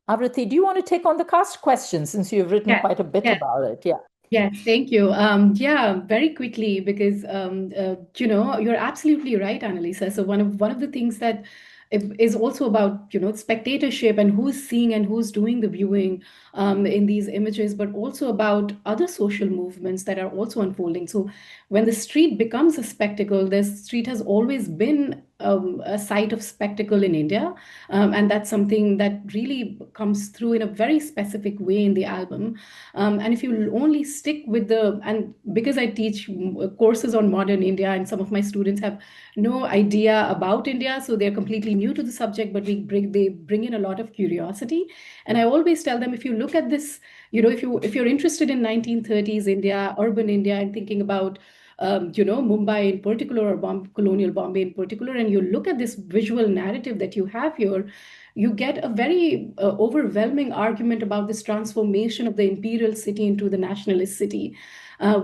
Avrati, do you want to take on the cast question since you've written quite a bit about it? Yeah. Yes, thank you. Very quickly, because you're absolutely right, Annalisa. So one of the things that is also about spectatorship and who's seeing and who's doing the viewing in these images, but also about other social movements that are also unfolding. So when the street becomes a spectacle, the street has always been a site of spectacle in India, and that's something that really comes through in a very specific way in the album. And if you only stick with and because I teach courses on modern India, and some of my students have no idea about India, so they're completely new to the subject, but they bring in a lot of curiosity. And I always tell them, if you look at this, if you're interested in 1930s India, urban India, and thinking about Mumbai in particular, or colonial Bombay in particular, and you look at this visual narrative that you have here, you get a very overwhelming argument about this transformation of the imperial city into the nationalist city,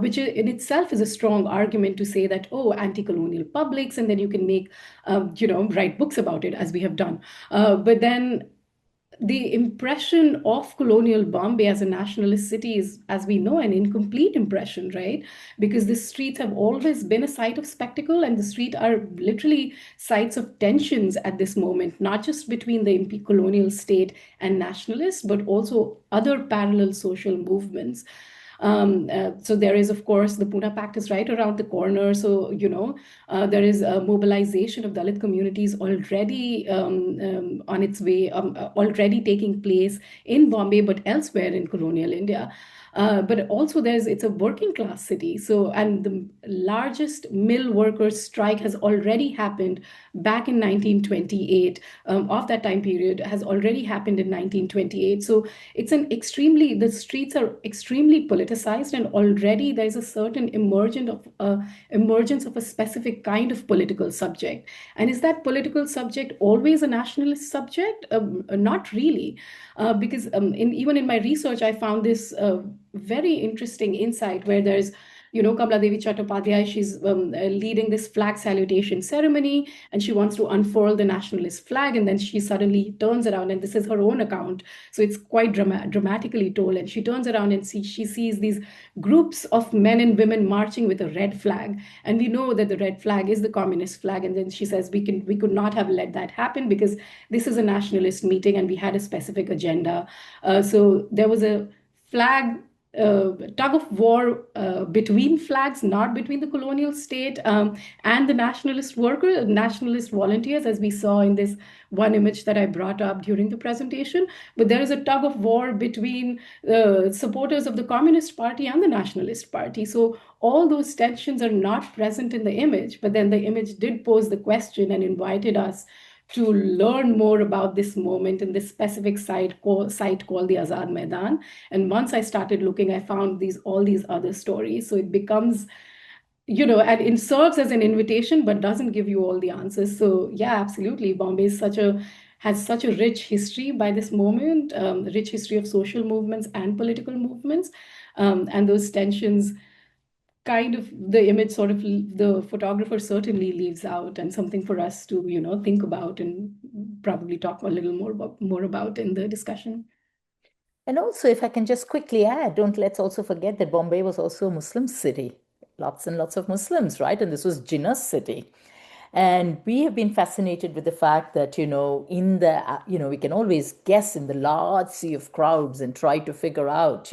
which in itself is a strong argument to say that, anti-colonial publics, and then you can make, write books about it, as we have done. But then the impression of colonial Bombay as a nationalist city is, as we know, an incomplete impression, right? Because the streets have always been a site of spectacle, and the streets are literally sites of tensions at this moment, not just between the colonial state and nationalists, but also other parallel social movements. So there is, of course, the Pune Pact is right around the corner. So, there is a mobilization of Dalit communities already on its way, already taking place in Bombay, but elsewhere in colonial India. But also it's a working class city. So, and the largest mill workers strike has already happened back in 1928. Of that time period has already happened in 1928. So the streets are extremely politicized, and already there's a certain emergence of a specific kind of political subject. And is that political subject always a nationalist subject? Not really, because even in my research, I found this very interesting insight where there's, Kamala Devi Chattopadhyay, she's leading this flag salutation ceremony, and she wants to unfurl the nationalist flag, and then she suddenly turns around, and this is her own account, so it's quite dramatically told, and she turns around and she sees these groups of men and women marching with a red flag, and we know that the red flag is the communist flag, and then she says we could not have let that happen because this is a nationalist meeting and we had a specific agenda. So there was a flag tug of war between flags, not between the colonial state and the nationalist volunteers, as we saw in this one image that I brought up during the presentation. But there is a tug of war between supporters of the Communist Party and the Nationalist Party. So all those tensions are not present in the image, but then the image did pose the question and invited us to learn more about this moment in this specific site called the Azad Maidan. And once I started looking, I found all these other stories. So it becomes, and it serves as an invitation, but doesn't give you all the answers. So yeah, absolutely. Bombay has such a rich history by this moment, rich history of social movements and political movements. And those tensions kind of the image sort of the photographer certainly leaves out, and something for us to think about and probably talk a little more about in the discussion. And also, if I can just quickly add, let's also forget that Bombay was also a Muslim city. Lots and lots of Muslims, right? And this was Jinnah's city. And we have been fascinated with the fact that, we can always guess in the large sea of crowds and try to figure out,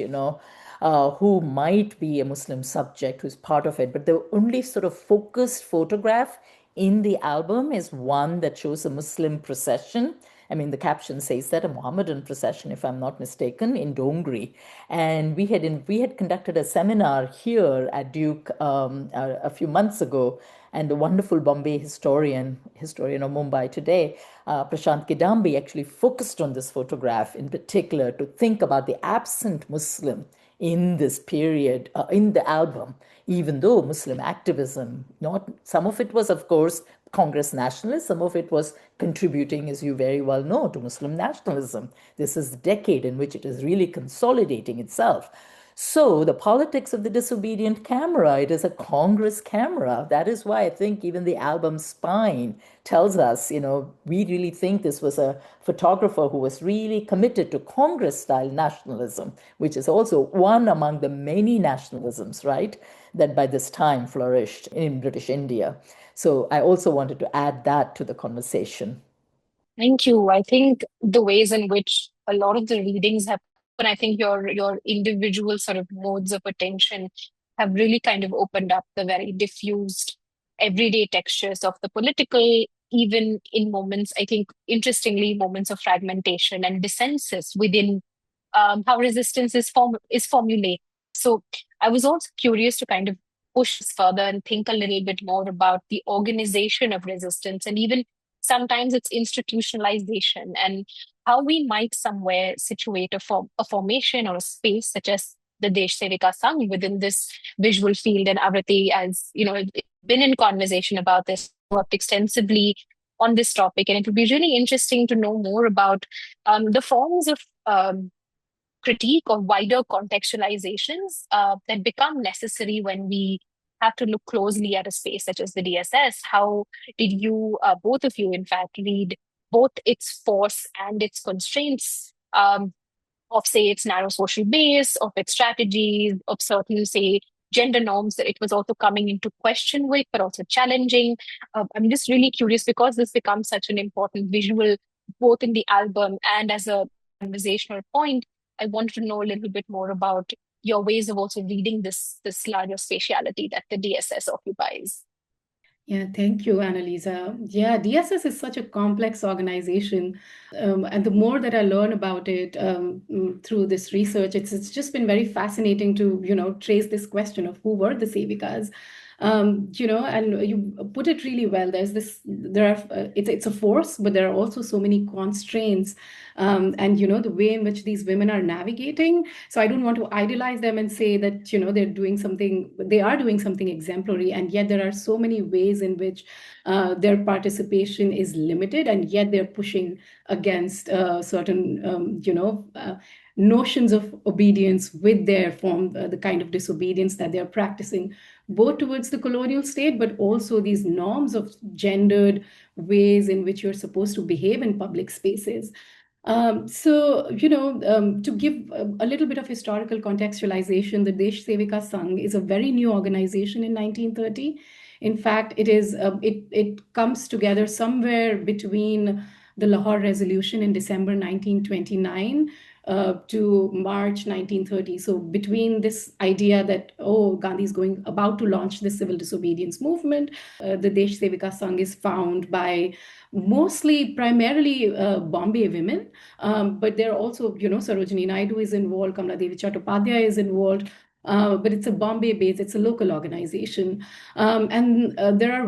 who might be a Muslim subject who's part of it. But the only sort of focused photograph in the album is one that shows a Muslim procession. I mean, the caption says that, a Mohammedan procession, if I'm not mistaken, in Dongri. And we had conducted a seminar here at Duke a few months ago, and the wonderful Bombay historian of Mumbai today, Prashant Kidambi, actually focused on this photograph in particular to think about the absent Muslim in this period, in the album, even though Muslim activism, some of it was, of course, Congress nationalists, some of it was contributing, as you very well know, to Muslim nationalism. This is the decade in which it is really consolidating itself. So the politics of the disobedient camera, it is a Congress camera. That is why I think even the album spine tells us, we really think this was a photographer who was really committed to Congress-style nationalism, which is also one among the many nationalisms, right, that by this time flourished in British India. So I also wanted to add that to the conversation. Thank you. I think the ways in which a lot of the readings have, and I think your individual sort of modes of attention have really kind of opened up the very diffused everyday textures of the political, even in moments, I think, interestingly, moments of fragmentation and dissensus within how resistance is formulated. So I was also curious to kind of push this further and think a little bit more about the organization of resistance and even sometimes it's institutionalization and how we might somewhere situate a formation or a space such as the Desh Sevika Sangh within this visual field. And Avrati, as you know, been in conversation about this, worked extensively on this topic, and it would be really interesting to know more about the forms of critique or wider contextualizations that become necessary when we have to look closely at a space such as the DSS. How did you, both of you, in fact, read both its force and its constraints of, say, its narrow social base, of its strategies, of certain, say, gender norms that it was also coming into question with, but also challenging? I'm just really curious because this becomes such an important visual, both in the album and as a conversational point. I wanted to know a little bit more about your ways of also reading this larger spatiality that the DSS occupies. Yeah, thank you, Annalisa. Yeah, DSS is such a complex organization. And the more that I learn about it through this research, it's just been very fascinating to, trace this question of who were the Sevikas. And you put it really well. It's a force, but there are also so many constraints, and the way in which these women are navigating. So I don't want to idolize them and say that, they are doing something exemplary, and yet there are so many ways in which their participation is limited, and yet they're pushing against certain, notions of obedience with their form, the kind of disobedience that they're practicing, both towards the colonial state, but also these norms of gendered ways in which you're supposed to behave in public spaces. To give a little bit of historical contextualization, the Desh Sevika Sangh is a very new organization in 1930. In fact, it comes together somewhere between the Lahore Resolution in December 1929 to March 1930. So between this idea that, Gandhi is about to launch the civil disobedience movement, the Desh Sevika Sangh is found by primarily Bombay women, but there are also, Sarojini Naidu is involved, Kamla Devi Chattopadhyay is involved, but it's a Bombay base, it's a local organization. And there are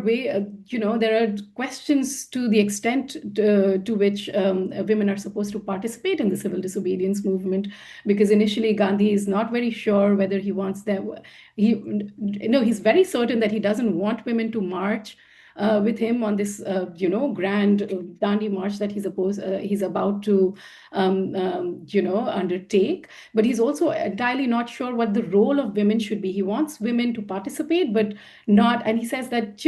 questions to the extent to which women are supposed to participate in the civil disobedience movement, because initially Gandhi is not very sure whether he wants them. He's very certain that he doesn't want women to march with him on this, grand Dandi march that he's about to, undertake. But he's also entirely not sure what the role of women should be. He wants women to participate, but not. And he says that,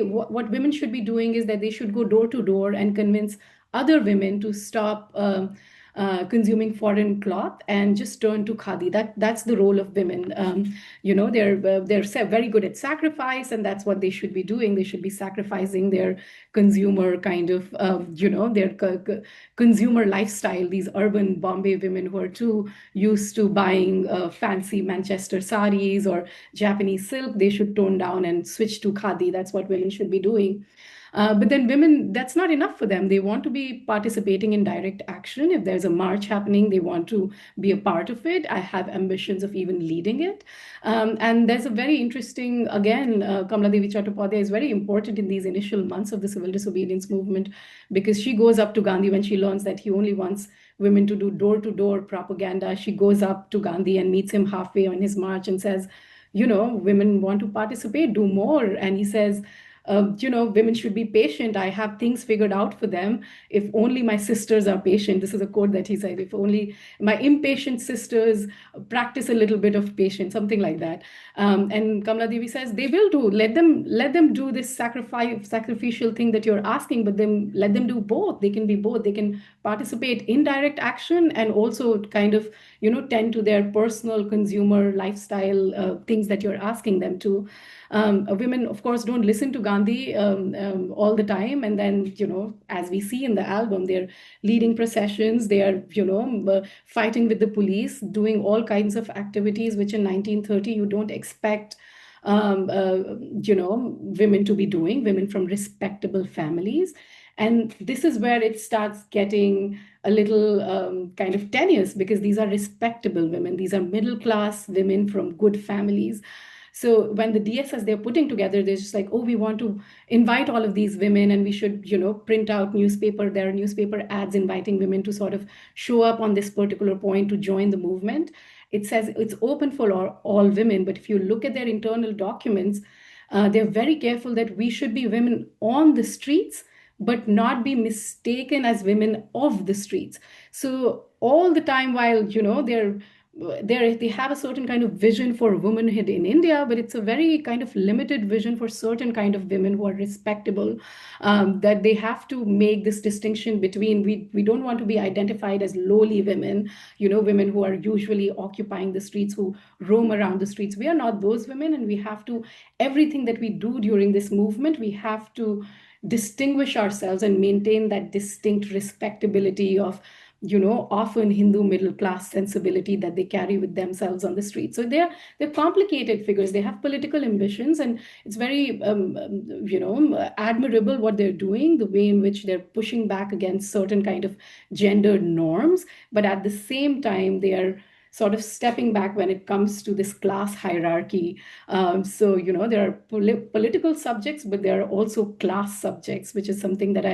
what women should be doing is that they should go door to door and convince other women to stop consuming foreign cloth and just turn to khadi. That's the role of women. They're very good at sacrifice, and that's what they should be doing. They should be sacrificing their consumer kind of, their consumer lifestyle. These urban Bombay women who are too used to buying fancy Manchester saris or Japanese silk, they should tone down and switch to khadi. That's what women should be doing. But then women, that's not enough for them. They want to be participating in direct action. If there's a march happening, they want to be a part of it. I have ambitions of even leading it. And there's a very interesting, again, Kamla Devi Chattopadhyay is very important in these initial months of the civil disobedience movement, because she goes up to Gandhi when she learns that he only wants women to do door-to-door propaganda. She goes up to Gandhi and meets him halfway on his march and says, women want to participate, do more. And he says, women should be patient. I have things figured out for them. If only my sisters are patient. This is a quote that he said. If only my impatient sisters practice a little bit of patience, something like that. And Kamla Devi says they will do. Let them do this sacrificial thing that you're asking, but then let them do both. They can be both. They can participate in direct action and also kind of tend to their personal consumer lifestyle things that you're asking them to. Women, of course, don't listen to Gandhi all the time. And then, as we see in the album, they're leading processions, they are, fighting with the police, doing all kinds of activities, which in 1930 you don't expect women to be doing, women from respectable families. And this is where it starts getting a little kind of tenuous, because these are respectable women. These are middle class women from good families. So when the DSS they're putting together, they're just like, oh, we want to invite all of these women, and we should, print out newspaper. There are newspaper ads inviting women to sort of show up on this particular point to join the movement. It says it's open for all women, but if you look at their internal documents, they're very careful that we should be women on the streets, but not be mistaken as women of the streets. So all the time, while they have a certain kind of vision for womanhood in India, but it's a very kind of limited vision for certain kind of women who are respectable, that they have to make this distinction between, we don't want to be identified as lowly women, women who are usually occupying the streets, who roam around the streets. We are not those women, and we have to, everything that we do during this movement, we have to distinguish ourselves and maintain that distinct respectability of often Hindu middle class sensibility that they carry with themselves on the street. So they're complicated figures. They have political ambitions, and it's very admirable what they're doing, the way in which they're pushing back against certain kind of gendered norms, but at the same time they are sort of stepping back when it comes to this class hierarchy. So there are political subjects, but there are also class subjects, which is something that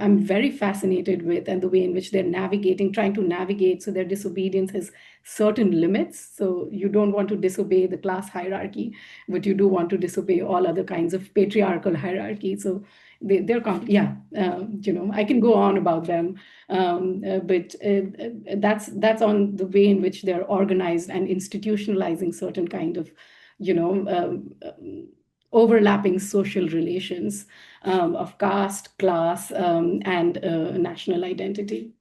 I'm very fascinated with, and the way in which they're trying to navigate. So their disobedience has certain limits. So you don't want to disobey the class hierarchy, but you do want to disobey all other kinds of patriarchal hierarchy. So I can go on about them, but that's on the way in which they're organized and institutionalizing certain kind of, overlapping social relations of caste, class, and national identity.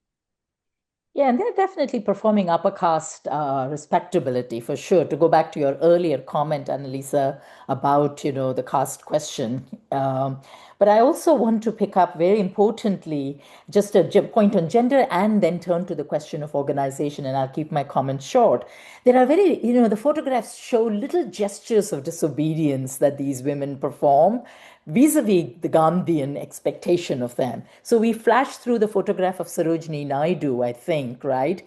Yeah, and they're definitely performing upper caste respectability for sure. To go back to your earlier comment, Annalisa, about the caste question, but I also want to pick up very importantly just a point on gender, and then turn to the question of organization. And I'll keep my comments short. There are the photographs show little gestures of disobedience that these women perform vis-a-vis the Gandhian expectation of them. So we flash through the photograph of Sarojini Naidu, I think, right?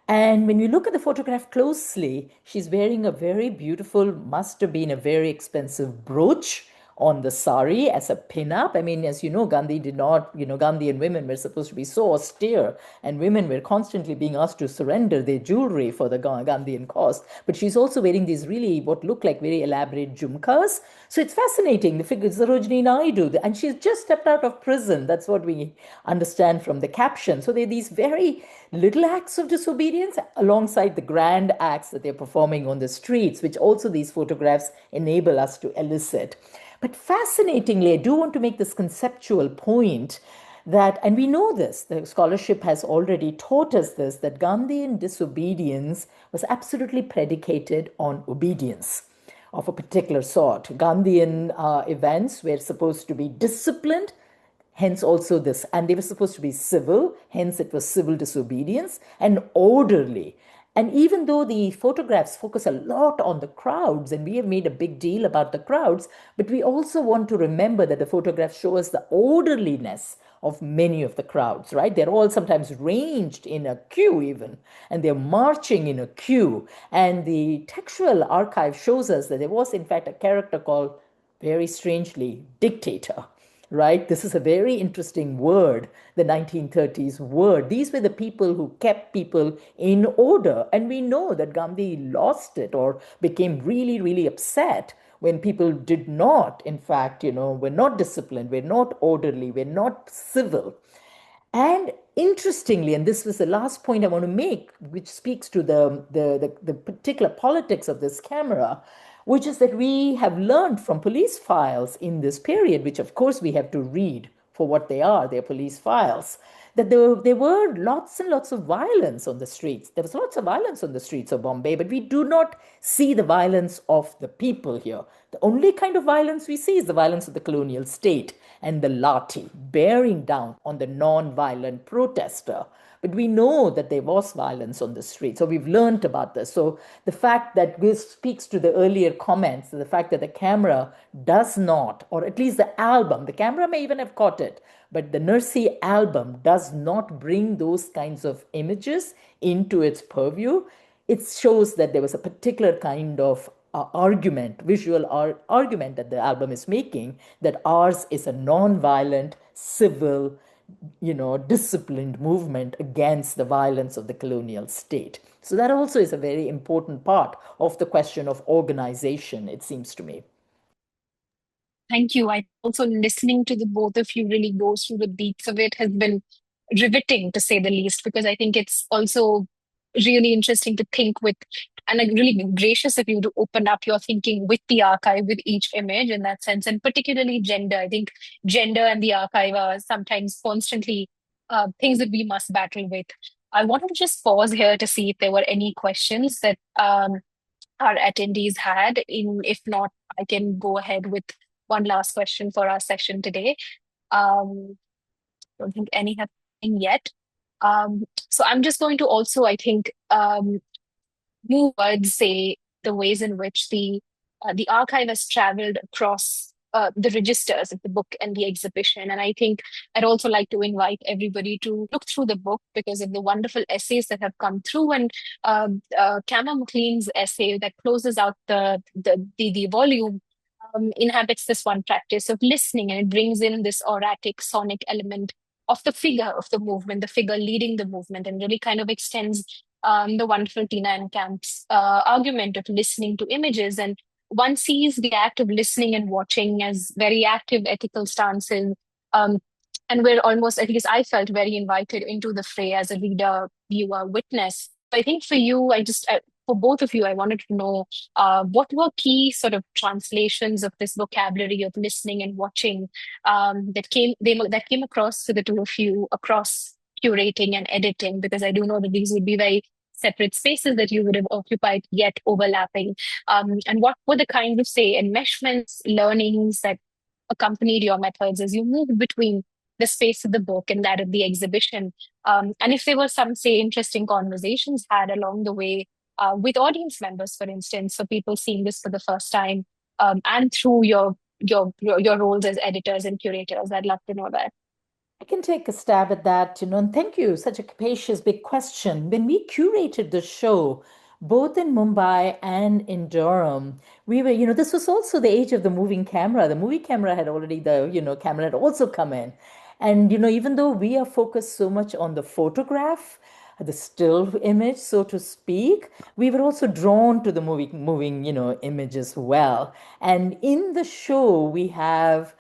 And when you look at the photograph closely, she's wearing a very beautiful, must have been a very expensive brooch on the sari as a pin-up. I mean, as you know, Gandhi did not, Gandhian women were supposed to be so austere, and women were constantly being asked to surrender their jewelry for the Gandhian cause. But she's also wearing these really, what look like very elaborate jhumkas. So it's fascinating. The figure is Sarojini Naidu, and she's just stepped out of prison. That's what we understand from the caption. So there are these very little acts of disobedience alongside the grand acts that they're performing on the streets, which also these photographs enable us to elicit. But fascinatingly, I do want to make this conceptual point that, and we know this, the scholarship has already taught us this, that Gandhian disobedience was absolutely predicated on obedience of a particular sort. Gandhian events were supposed to be disciplined, hence also this, and they were supposed to be civil, hence it was civil disobedience, and orderly. And even though the photographs focus a lot on the crowds, and we have made a big deal about the crowds, but we also want to remember that the photographs show us the orderliness of many of the crowds, right? They're all sometimes ranged in a queue even, and they're marching in a queue. And the textual archive shows us that there was, in fact, a character called, very strangely, dictator, right? This is a very interesting word, the 1930s word. These were the people who kept people in order. And we know that Gandhi lost it or became really, really upset when people did not, in fact, were not disciplined, were not orderly, were not civil. And interestingly, and this was the last point I want to make, which speaks to the particular politics of this camera, which is that we have learned from police files in this period, which of course we have to read for what they are, they're police files, that there were lots and lots of violence on the streets. There was lots of violence on the streets of Bombay, but we do not see the violence of the people here. The only kind of violence we see is the violence of the colonial state and the lathi bearing down on the non-violent protester. But we know that there was violence on the street. So we've learned about this. So the fact that this speaks to the earlier comments, the fact that the camera does not, or at least the album, the camera may even have caught it, but the Nursey album does not bring those kinds of images into its purview. It shows that there was a particular kind of argument, visual argument that the album is making, that ours is a non-violent, civil, disciplined movement against the violence of the colonial state. So that also is a very important part of the question of organization, it seems to me. Thank you. I also listening to the both of you really goes through the beats of it has been riveting to say the least, because I think it's also really interesting to think with, and really gracious of you to open up your thinking with the archive, with each image in that sense, and particularly gender. I think gender and the archive are sometimes constantly things that we must battle with. I wanted to just pause here to see if there were any questions that our attendees had. If not, I can go ahead with one last question for our session today. Don't think any have been yet. So I'm just going to also, I think, move towards, say, the ways in which the archive has traveled across the registers of the book and the exhibition. And I think I'd also like to invite everybody to look through the book because of the wonderful essays that have come through. And Kama McLean's essay that closes out the volume inhabits this one practice of listening, and it brings in this auratic sonic element of the figure of the movement, the figure leading the movement, and really kind of extends the wonderful Tina and Camp's argument of listening to images. And one sees the act of listening and watching as very active ethical stances. Um, and we're almost, at least I felt very invited into the fray as a reader, viewer, witness. I think for you, for both of you, I wanted to know what were key sort of translations of this vocabulary of listening and watching that came across for the two of you across curating and editing? Because I do know that these would be very separate spaces that you would have occupied yet overlapping. And what were the kinds of, say, enmeshments, learnings that accompanied your methods as you moved between the space of the book and that of the exhibition? And if there were some, say, interesting conversations had along the way with audience members, for instance, for people seeing this for the first time, and through your roles as editors and curators, I'd love to know that. I can take a stab at that, and thank you. Such a capacious, big question. When we curated the show, both in Mumbai and in Durham, we were, this was also the age of the moving camera. The movie camera had already, camera had also come in. And, even though we are focused so much on the photograph, the still image, so to speak, we were also drawn to the moving, image as well. And in the show, we had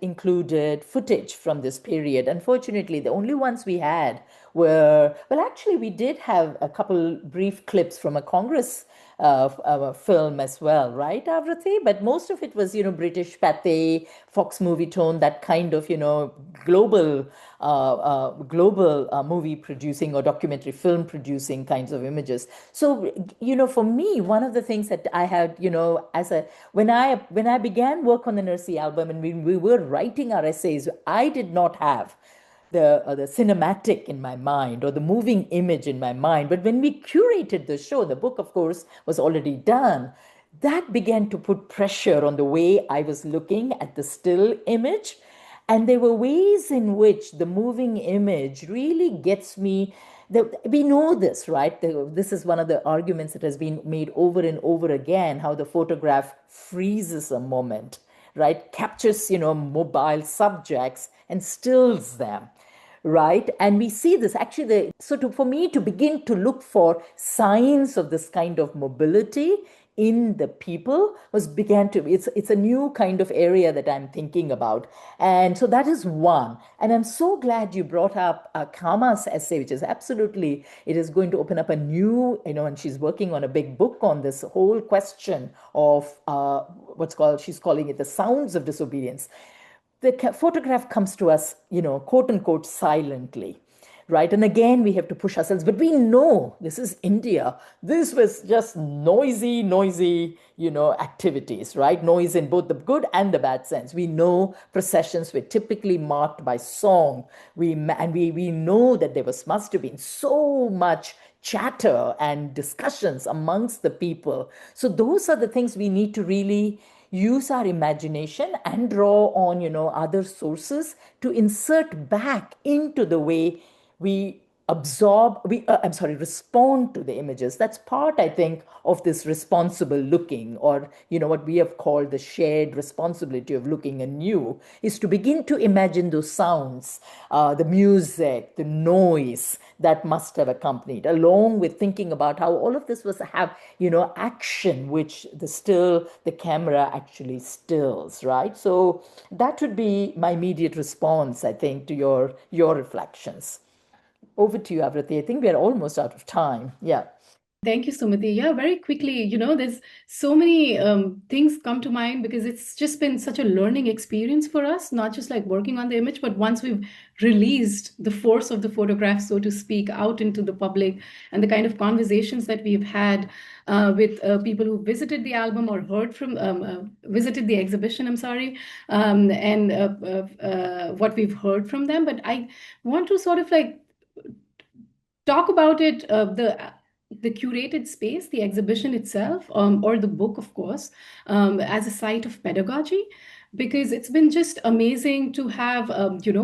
included footage from this period. Unfortunately, the only ones we had were, well, actually, we did have a couple brief clips from a Congress film as well, right, Avrati? But most of it was, British Pathé, Fox Movie Tone, that kind of, global movie producing or documentary film producing kinds of images. So, for me, one of the things that I had, when I began work on the Nursey album and we were writing our essays, I did not have the cinematic in my mind or the moving image in my mind. But when we curated the show, the book, of course, was already done. That began to put pressure on the way I was looking at the still image. And there were ways in which the moving image really gets me. We know this, right? This is one of the arguments that has been made over and over again, how the photograph freezes a moment, right? Captures, mobile subjects and stills them, right? And we see this actually. For me to begin to look for signs of this kind of mobility in the people it's a new kind of area that I'm thinking about. And so that is one. And I'm so glad you brought up Kama's essay, which is absolutely, it is going to open up a new, and she's working on a big book on this whole question of she's calling it the sounds of disobedience. The photograph comes to us, quote unquote, silently, right? And again, we have to push ourselves, but we know this is India. This was just noisy, activities, right? Noise in both the good and the bad sense. We know processions were typically marked by song. We know that there must have been so much chatter and discussions amongst the people. So those are the things we need to really use our imagination and draw on, other sources to insert back into the way we respond to the images. That's part, I think, of this responsible looking, or, what we have called the shared responsibility of looking anew, is to begin to imagine those sounds, the music, the noise that must have accompanied, along with thinking about how all of this was have, action, which the camera actually stills, right? So that would be my immediate response, I think, to your reflections. Over to you, Avrati. I think we are almost out of time. Yeah. Thank you, Sumathi. Yeah, very quickly, there's so many things come to mind because it's just been such a learning experience for us, not just like working on the image, but once we've released the force of the photograph, so to speak, out into the public, and the kind of conversations that we've had with people who visited the album or heard from, visited the exhibition, I'm sorry, and what we've heard from them. But I want to sort of like talk about it, the curated space, the exhibition itself, or the book, of course, as a site of pedagogy, because it's been just amazing to have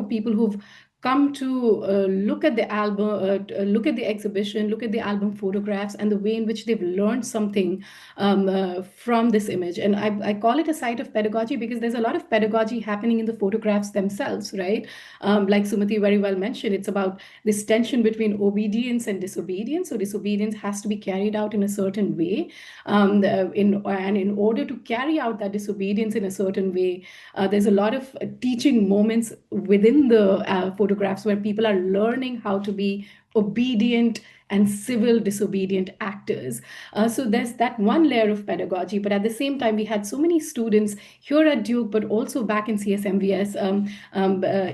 people who've come to look at the album, look at the exhibition, look at the album photographs, and the way in which they've learned something from this image. And I call it a site of pedagogy because there's a lot of pedagogy happening in the photographs themselves, right? Like Sumathi very well mentioned, it's about this tension between obedience and disobedience. So disobedience has to be carried out in a certain way, in order to carry out that disobedience in a certain way, there's a lot of teaching moments within the photographs where people are learning how to be obedient and civil disobedient actors. So there's that one layer of pedagogy, but at the same time, we had so many students here at Duke, but also back in CSMVS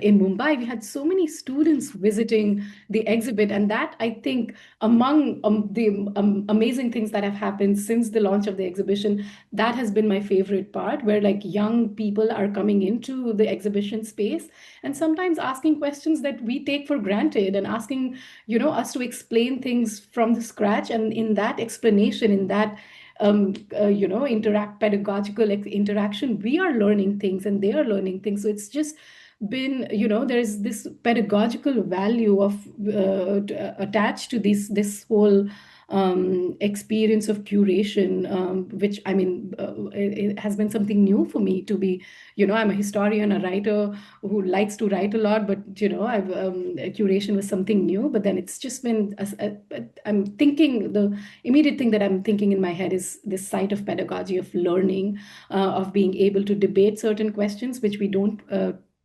in Mumbai. We had so many students visiting the exhibit, and that I think among the amazing things that have happened since the launch of the exhibition, that has been my favorite part, where like young people are coming into the exhibition space and sometimes asking questions that we take for granted and asking us to explain things from the scratch, and in that explanation, in that pedagogical interaction, we are learning things and they are learning things. So it's just been, there's this pedagogical value of attached to this whole experience of curation, which I mean, it has been something new for me to be, I'm a historian, a writer who likes to write a lot, but I've curation was something new. But then it's just been, I'm thinking, the immediate thing that I'm thinking in my head is this site of pedagogy, of learning, of being able to debate certain questions which we don't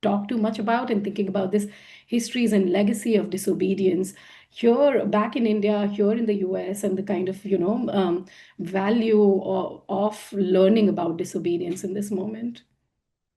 talk too much about, and thinking about this histories and legacy of disobedience here back in India, here in the US, and the kind of value of learning about disobedience in this moment.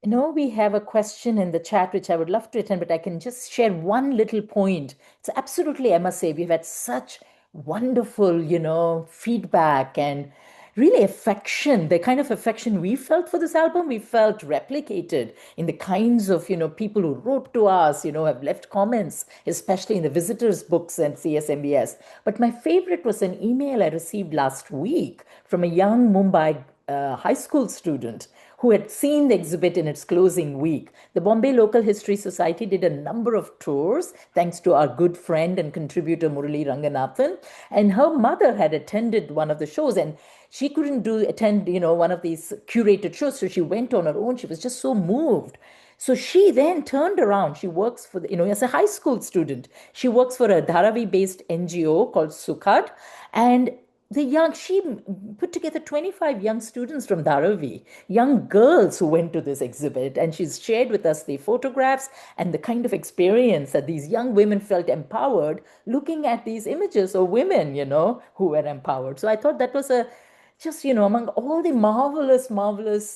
We have a question in the chat which I would love to attend, but I can just share one little point. It's absolutely, I must say, we've had such wonderful, feedback and really affection. The kind of affection we felt for this album, we felt replicated in the kinds of, people who wrote to us, have left comments, especially in the visitors' books and CSMBS. But my favorite was an email I received last week from a young Mumbai high school student who had seen the exhibit in its closing week. The Bombay Local History Society did a number of tours, thanks to our good friend and contributor Murali Ranganathan. And her mother had attended one of the shows, and she couldn't attend, one of these curated shows. So she went on her own. She was just so moved. So she then turned around. She works for, as a high school student, she works for a Dharavi-based NGO called Sukhad. And she put together 25 young students from Dharavi, young girls who went to this exhibit. And she's shared with us the photographs and the kind of experience that these young women felt empowered looking at these images of women, who were empowered. So I thought that was among all the marvelous,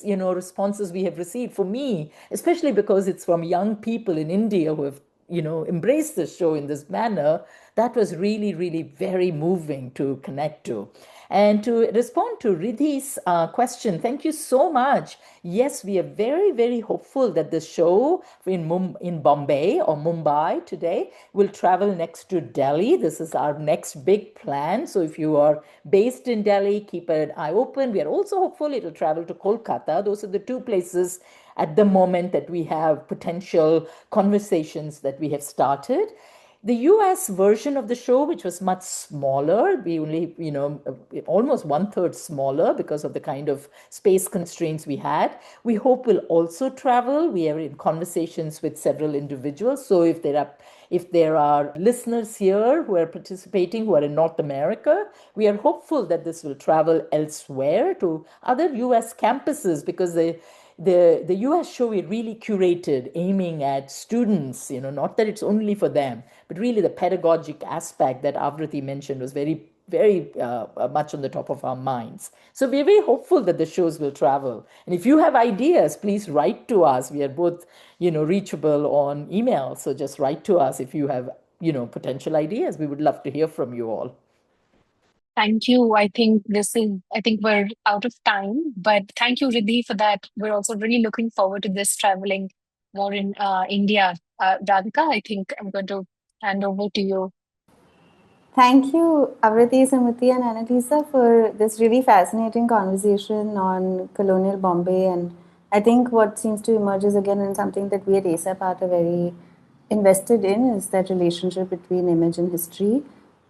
responses we have received, for me, especially because it's from young people in India who have, embraced the show in this manner, that was really, really very moving to connect to. And to respond to Ridhi's question, thank you so much. Yes, we are very, very hopeful that the show in Bombay or Mumbai today will travel next to Delhi. This is our next big plan. So if you are based in Delhi, keep an eye open. We are also hopeful it will travel to Kolkata. Those are the two places at the moment that we have potential conversations that we have started. The US version of the show, which was much smaller, we only, almost 1/3 smaller because of the kind of space constraints we had, we hope will also travel. We are in conversations with several individuals. So if there are listeners here who are participating, who are in North America, we are hopeful that this will travel elsewhere to other US campuses, because the US show we really curated, aiming at students, not that it's only for them, but really the pedagogic aspect that Avrati mentioned was very, very much on the top of our minds. So we're very hopeful that the shows will travel. And if you have ideas, please write to us. We are both, reachable on email. So just write to us if you have, potential ideas. We would love to hear from you all. Thank you. I think we're out of time, but thank you, Riddhi, for that. We're also really looking forward to this traveling more in India. Radhika, I think I'm going to hand over to you. Thank you, Avrati, Sumathi, and Annalisa, for this really fascinating conversation on colonial Bombay. And I think what seems to emerge is again and something that we at ASAP are very invested in is that relationship between image and history,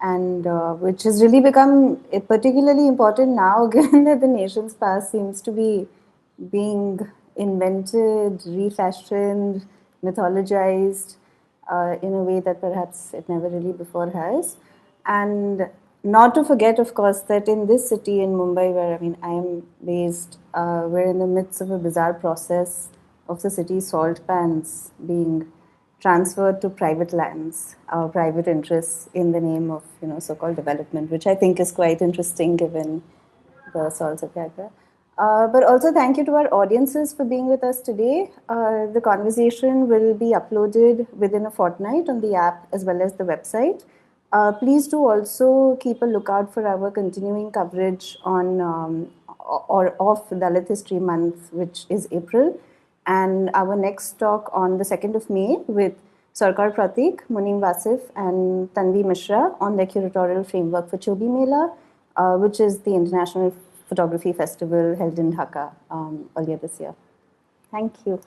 and which has really become particularly important now, given that the nation's past seems to be being invented, refashioned, mythologized in a way that perhaps it never really before has. And not to forget, of course, that in this city, in Mumbai, where I am based, we're in the midst of a bizarre process of the city's salt pans being transferred to private lands, private interests in the name of so-called development, which I think is quite interesting given the salt satyagraha. But also thank you to our audiences for being with us today. The conversation will be uploaded within a fortnight on the app as well as the website. Please do also keep a lookout for our continuing coverage on or of Dalit History Month, which is April, and our next talk on the 2nd of May with Sarkar Pratik, Munim Vasif, and Tanvi Mishra on their curatorial framework for Chobi Mela, which is the International Photography Festival held in Dhaka earlier this year. Thank you.